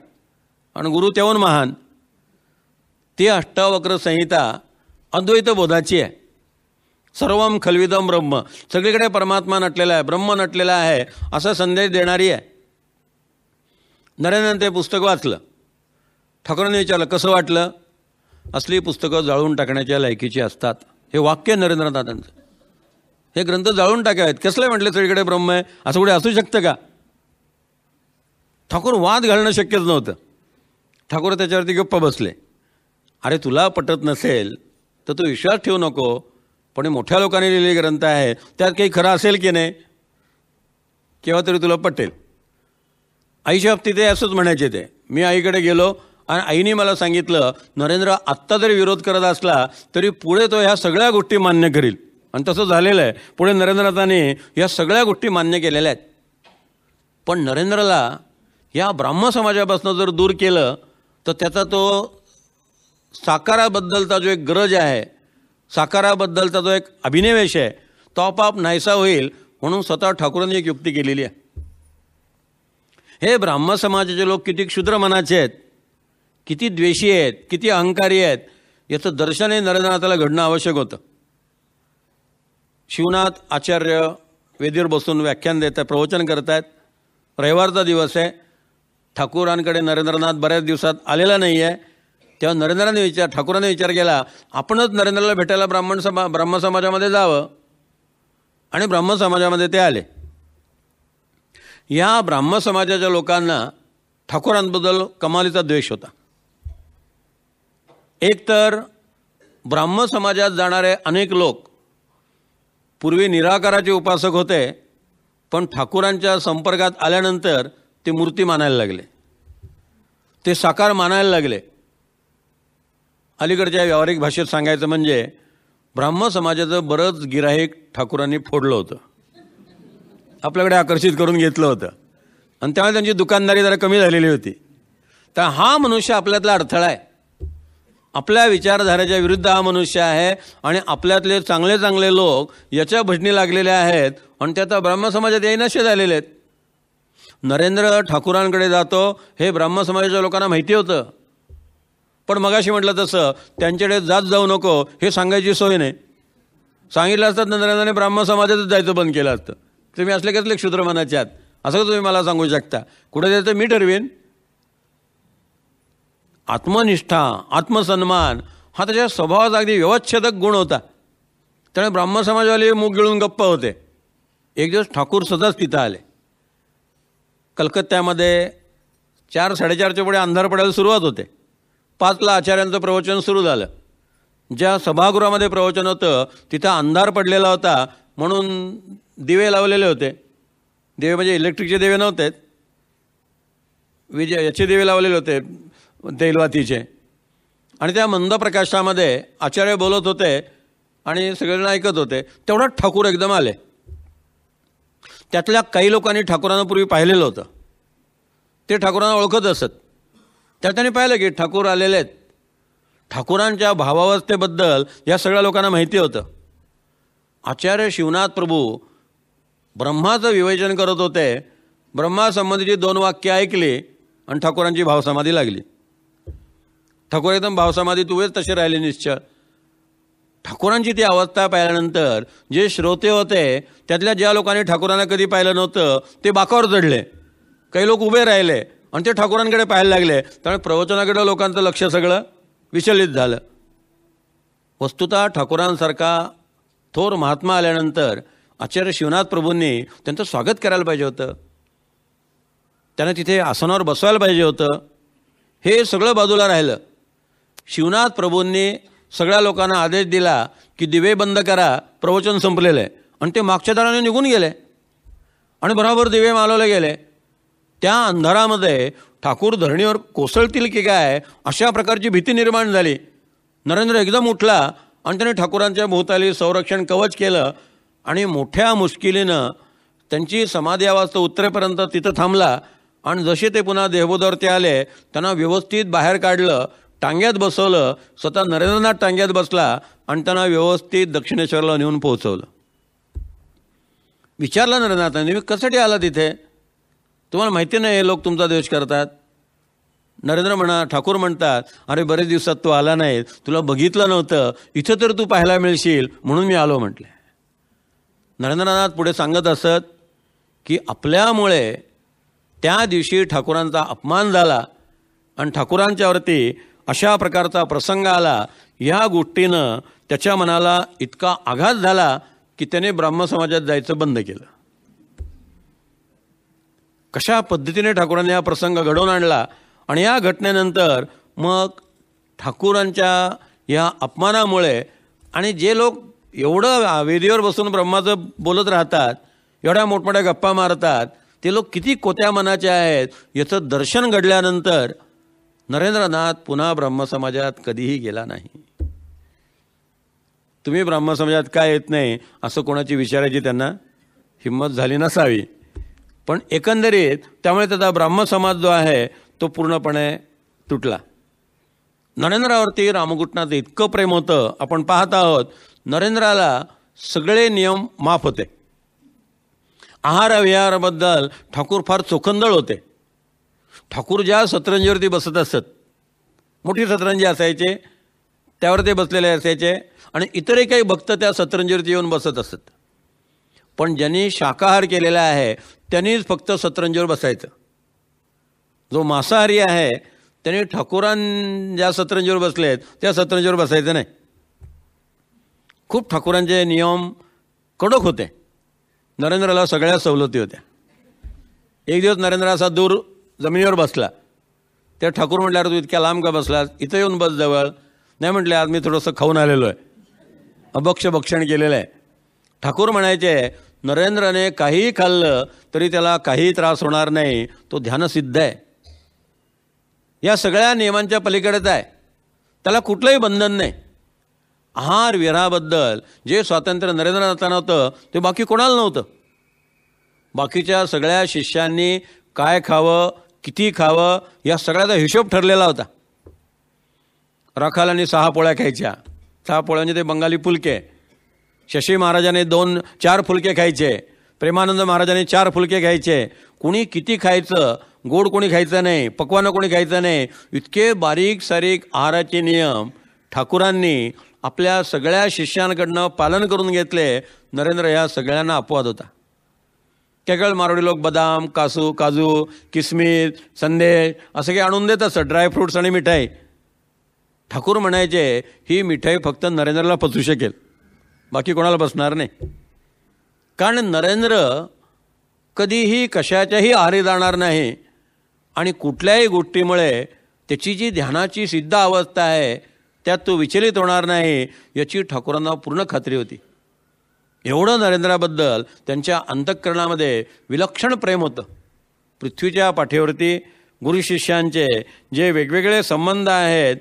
आणि गुरु तेवून महान. ती अष्टावक्र संहिता अद्वैत बोधाची आहे. सर्वम खल्विदम ब्रह्म, सगळीकडे परमात्मा नटलेला आहे, ब्रह्म नटलेला आहे असा संदेश देणारी आहे. नरेंद्रने ते पुस्तक वाचलं. ठाकूरांनी विचारलं, कसं वाटलं? असली पुस्तकं जाळून टाकण्याच्या लायकीची असतात. हे वाक्य नरेंद्रनाथांचं. हे ग्रंथ जाळून टाकावेत. कसले म्हटले सगळीकडे ब्रह्म आहे, असं कुठे असू शकतं का? ठाकूर वाद घालणं शक्यच नव्हतं. ठाकूर त्याच्यावरती गप्प बसले. अरे तुला पटत नसेल तर तू विश्वास ठेवू नको, पण मोठ्या लोकांनी लिहिलेले ग्रंथ आहे, त्यात काही खरं असेल की नाही? केव्हा तरी तुला पटेल. आईच्या बाबतीत ते असंच म्हणायचे. ते मी आईकडे गेलो आणि आईने मला सांगितलं, नरेंद्र आत्ता जरी विरोध करत असला तरी पुढे तो ह्या सगळ्या गोष्टी मान्य करील. आणि तसं झालेलं आहे. पुढे नरेंद्रनाथांनी या सगळ्या गोष्टी मान्य केलेल्या आहेत. पण नरेंद्रला या ब्राह्मण समाजापासून जर दूर केलं तर त्याचा तो साकाराबद्दलचा जो एक गरज आहे, साकाराबद्दलचा जो एक अभिनिवेश आहे, तो आपोआप नाहीसा होईल. म्हणून स्वतः ठाकूरांनी एक युक्ती केलेली आहे. हे ब्राह्मण समाजाचे लोक किती क्षुद्र मनाचे आहेत, किती द्वेषी आहेत, किती अहंकारी आहेत, याचं दर्शन हे नरेंद्रनाथाला घडणं आवश्यक होतं. शिवनाथ आचार्य वेदीवर बसून व्याख्यान देत आहेत, प्रवचन करत आहेत. रविवारचा दिवस आहे. ठाकूरांकडे नरेंद्रनाथ बऱ्याच दिवसात आलेला नाही आहे. तेव्हा ठाकूरांनी विचार केला, आपणच नरेंद्रला भेटायला ब्राह्मण समाजामध्ये जावं. आणि ब्राह्मण समाजामध्ये ते आले. या ब्राह्मण समाजाच्या लोकांना ठाकूरांबद्दल कमालीचा द्वेष होता. एकतर ब्राह्मण समाजात जाणारे अनेक लोक पूर्वी निराकाराचे उपासक होते, पण ठाकूरांच्या संपर्कात आल्यानंतर ते मूर्ती मानायला लागले, ते साकार मानायला लागले. अलीकडच्या व्यावहारिक भाषेत सांगायचं म्हणजे ब्राह्मण समाजाचं बरंच गिराहिक ठाकूरांनी फोडलं होतं, आपल्याकडे आकर्षित करून घेतलं होतं. आणि त्यामुळे त्यांची दुकानदारी जरा कमी झालेली होती. तर हा मनुष्य आपल्यातला अडथळा आहे. आपल्या विचारधारेच्या विरुद्ध हा मनुष्य आहे. आणि आपल्यातले चांगले चांगले लोक याच्या भजनी लागलेले आहेत. आणि ते आता ब्राह्मण समाजात येईनाशे झालेले आहेत. नरेंद्र ठाकूरांकडे जातो हे ब्राह्मण समाजाच्या लोकांना माहिती होतं. पण मगाशी म्हटलं तसं त्यांच्याकडे जाऊ नको हे सांगायची सोय नाही. सांगितलं असतं नरेंद्राने ब्राह्मण समाजातच जायचं बंद केलं असतं. तुम्ही असले कसले क्षुद्र मनाचे आहात असं तुम्ही मला सांगू शकता. कुठे जायचं मी ठरवेन. आत्मनिष्ठा, आत्मसन्मान हा त्याच्या स्वभावाचा अगदी व्यवच्छेदक गुण होता. त्यामुळे ब्राह्मण समाजवाले मुख गिळून गप्प होते. एक दिवस ठाकूर सदाच तिथं आले. कलकत्त्यामध्ये 4-4:30च्या पुढे अंधार पडायला सुरुवात होते. 5ला आचार्यांचं प्रवचन सुरू झालं. ज्या सभागृहामध्ये प्रवचन होतं तिथं अंधार पडलेला होता म्हणून दिवे लावलेले होते. दिवे म्हणजे इलेक्ट्रिकचे दिवे नव्हते, याचे दिवे लावलेले होते तेलवातीचे. आणि त्या मंद प्रकाशामध्ये आचार्य बोलत होते आणि सगळेजण ऐकत होते. तेवढाच ठाकूर एकदम आले. त्यातल्या काही लोकांनी ठाकूरांना पूर्वी पाहिलेलं होतं. ते ठाकूरांना ओळखत असत. त्या त्यांनी पाहिलं की ठाकूर आलेले आहेत. ठाकूरांच्या भावावस्थेबद्दल या सगळ्या लोकांना माहिती होतं. आचार्य शिवनाथ प्रभू ब्रह्माचं विवेचन करत होते. ब्रह्मासंबंधीची 2 वाक्य ऐकली आणि ठाकूरांची भावसमाधी लागली. ठाकूर एकदम भावसमाधीत उभेच तसे राहिले निश्चळ. ठाकूरांची ती अवस्था पाहिल्यानंतर जे श्रोते होते त्यातल्या ज्या लोकांनी ठाकूरांना कधी पाहिलं नव्हतं ते बाकावर चढले. काही लोक उभे राहिले आणि ते ठाकूरांकडे पाहायला लागले. त्यामुळे प्रवचनाकडे लोकांचं लक्ष सगळं विचलित झालं. वस्तुतः ठाकूरांसारखा थोर महात्मा आल्यानंतर आचार्य शिवनाथ प्रभूंनी त्यांचं स्वागत करायला पाहिजे होतं. त्यांना तिथे आसनावर बसवायला पाहिजे होतं. हे सगळं बाजूला राहिलं. शिवनाथ प्रभूंनी सगळ्या लोकांना आदेश दिला की दिवे बंद करा, प्रवचन संपलेलं आहे. आणि ते मागच्या दाराने निघून गेले आणि बरोबर दिवे मालवले गेले. त्या अंधारामध्ये ठाकूर धरणीवर कोसळतील की काय अशा प्रकारची भीती निर्माण झाली. नरेंद्र एकदम उठला आणि त्याने ठाकूरांच्या भोवताली संरक्षण कवच केलं आणि मोठ्या मुश्किलीनं त्यांची समाधी अवस्था उत्तरेपर्यंत तिथं थांबला. आणि जसे ते पुन्हा देहबोधावरती आले त्यांना व्यवस्थित बाहेर काढलं, टांग्यात बसवलं. स्वतः नरेंद्रनाथ टांग्यात बसला आणि त्यांना व्यवस्थित दक्षिणेश्वरला नेऊन पोहोचवलं. विचारलं नरेंद्रनाथांनी, तुम्ही कशासाठी आला तिथे? तुम्हाला माहिती नाही हे लोक तुमचा द्वेष करतात. ठाकूर म्हणतात, अरे बरेच दिवसात तू आला नाही, तुला बघितलं नव्हतं, इथं तर तू पाहायला मिळशील म्हणून मी आलो म्हटले. नरेंद्रनाथ पुढे सांगत असत की आपल्यामुळे त्या दिवशी ठाकूरांचा अपमान झाला आणि ठाकूरांच्यावरती अशा प्रकारचा प्रसंग आला. या गोष्टीनं त्याच्या मनाला इतका आघात झाला की त्याने ब्राह्मण समाजात जायचं बंद केलं. कशा पद्धतीने ठाकूरांनी हा प्रसंग घडवून आणला. आणि या घटनेनंतर मग ठाकूरांच्या या अपमानामुळे आणि जे लोक एवढं वेदीवर बसून ब्रह्माचं बोलत राहतात एवढ्या मोठमोठ्या गप्पा मारतात, ते लोक किती कोत्या मनाचे आहेत याचं दर्शन घडल्यानंतर नरेंद्रनाथ पुन्हा ब्रह्मसमाजात कधीही गेला नाही. तुम्ही ब्रह्मसमाजात काय येत नाही असं कोणाची विचारायची त्यांना हिंमत झाली नसावी. पण एकंदरीत त्यामुळे त्याचा ब्रह्मसमाज जो आहे तो पूर्णपणे तुटला. नरेंद्रावरती रामकृष्णाचं इतकं प्रेम होतं. आपण पाहत आहोत नरेंद्राला सगळे नियम माफ होते. आहार विहाराबद्दल ठाकूर फार चोखंदळ होते. ठाकूर ज्या सतरंजीवरती बसत असत, मोठी सतरंजी असायचे, त्यावर ते बसलेले असायचे आणि इतरही काही भक्त त्या सतरंजीवरती येऊन बसत असत. पण ज्यांनी शाकाहार केलेला आहे त्यांनीच फक्त सतरंजीवर बसायचं. जो मांसाहारी आहे त्यांनी ठाकूरां ज्या सतरंजीवर बसलेत त्या सतरंजीवर बसायचं नाही. खूप ठाकूरांचे नियम कडक होते. नरेंद्राला सगळ्या सवलती होत्या. एक दिवस नरेंद्र असा दूर जमिनीवर बसला. त्या ठाकूर म्हटल्यावर तू इतक्या लांब का बसलास, इथं येऊन बस जवळ. नाही म्हटले, आज मी थोडंसं खाऊन आलेलो आहे, भक्षण केलेलं आहे. ठाकूर म्हणायचे नरेंद्रने काहीही खाल्लं तरी त्याला काहीही त्रास होणार नाही, तो ध्यानसिद्ध आहे, या सगळ्या नियमांच्या पलीकडेच आहे, त्याला कुठलंही बंधन नाही. आहार विहाराबद्दल जे स्वातंत्र्य नरेंद्रनाथांना होतं ते बाकी कोणाला नव्हतं. बाकीच्या सगळ्या शिष्यांनी काय खावं, किती खावं या सगळ्याचा हिशोब ठरलेला होता. राखालांनी 6 पोळ्या खायच्या. 6 पोळ्या म्हणजे ते बंगाली फुलके. शशी महाराजांनी 4 फुलके खायचे. प्रेमानंद महाराजांनी 4 फुलके खायचे. कुणी किती खायचं, गोड कोणी खायचं नाही, पक्वानं कोणी खायचं नाही, इतके बारीक सारीक आहाराचे नियम ठाकूरांनी आपल्या सगळ्या शिष्यांकडनं पालन करून घेतले. नरेंद्र ह्या सगळ्यांना अपवाद होता. केकळ मारवाडी लोक बदाम, काजू, किसमिस, संदेश असं काही आणून देत असत, ड्रायफ्रूट्स आणि मिठाई. ठाकूर म्हणायचे ही मिठाई फक्त नरेंद्रला पचू शकेल, बाकी कोणाला बसणार नाही. कारण नरेंद्र कधीही कशाच्याही आहारी जाणार नाही आणि कुठल्याही गोष्टीमुळे त्याची जी ध्यानाची सिद्ध अवस्था आहे त्यात तो विचलित होणार नाही याची ठाकूरांना पूर्ण खात्री होती. एवढं नरेंद्राबद्दल त्यांच्या अंतःकरणामध्ये विलक्षण प्रेम होतं. पृथ्वीच्या पाठीवरती गुरु शिष्यांचे जे वेगवेगळे संबंध आहेत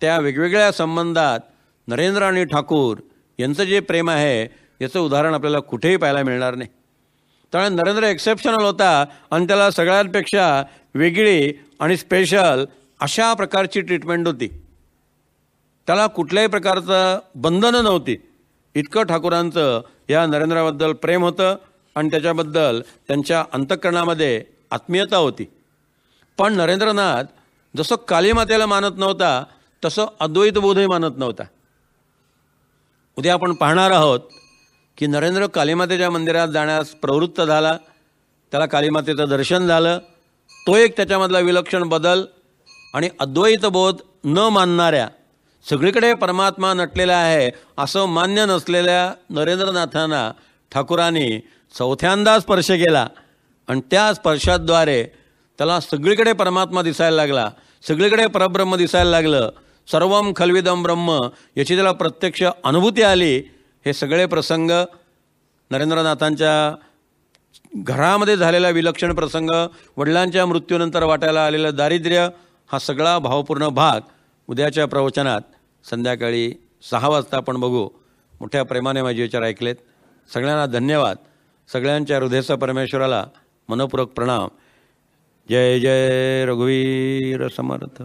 त्या वेगवेगळ्या संबंधात नरेंद्र आणि ठाकूर यांचं जे प्रेम आहे याचं उदाहरण आपल्याला कुठेही पाहायला मिळणार नाही. त्यामुळे नरेंद्र एक्सेप्शनल होता आणि त्याला सगळ्यांपेक्षा वेगळी आणि स्पेशल अशा प्रकारची ट्रीटमेंट होती. त्याला कुठल्याही प्रकारचं बंधनं नव्हती. इतकं ठाकूरांचं या नरेंद्राबद्दल प्रेम होतं आणि त्याच्याबद्दल त्यांच्या अंतःकरणामध्ये आत्मीयता होती. पण नरेंद्रनाथ जसं कालीमातेला मानत नव्हता तसं अद्वैत बोधही मानत नव्हता. उद्या आपण पाहणार आहोत की नरेंद्र कालीमातेच्या मंदिरात जाण्यास प्रवृत्त झाला. त्याला कालीमातेचं दर्शन झालं. तो एक त्याच्यामधला विलक्षण बदल. आणि अद्वैत बोध न मानणाऱ्या, सगळीकडे परमात्मा नटलेला आहे असं मान्य नसलेल्या नरेंद्रनाथांना ठाकूरांनी चौथ्यांदा स्पर्श केला आणि त्या स्पर्शाद्वारे त्याला सगळीकडे परमात्मा दिसायला लागला, सगळीकडे परब्रह्म दिसायला लागलं. सर्वम खल्विदम ब्रह्म याची त्याला प्रत्यक्ष अनुभूती आली. हे सगळे प्रसंग नरेंद्रनाथांच्या घरामध्ये झालेला विलक्षण प्रसंग, वडिलांच्या मृत्यूनंतर वाटायला आलेलं दारिद्र्य, हा सगळा भावपूर्ण भाग उद्याच्या प्रवचनात संध्याकाळी 6 वाजता आपण बघू. मोठ्या प्रेमाने माझे विचार ऐकलेत. सगळ्यांना धन्यवाद. सगळ्यांच्या हृदयाचा परमेश्वराला मनपूर्वक प्रणाम. जय जय रघुवीर समर्थ.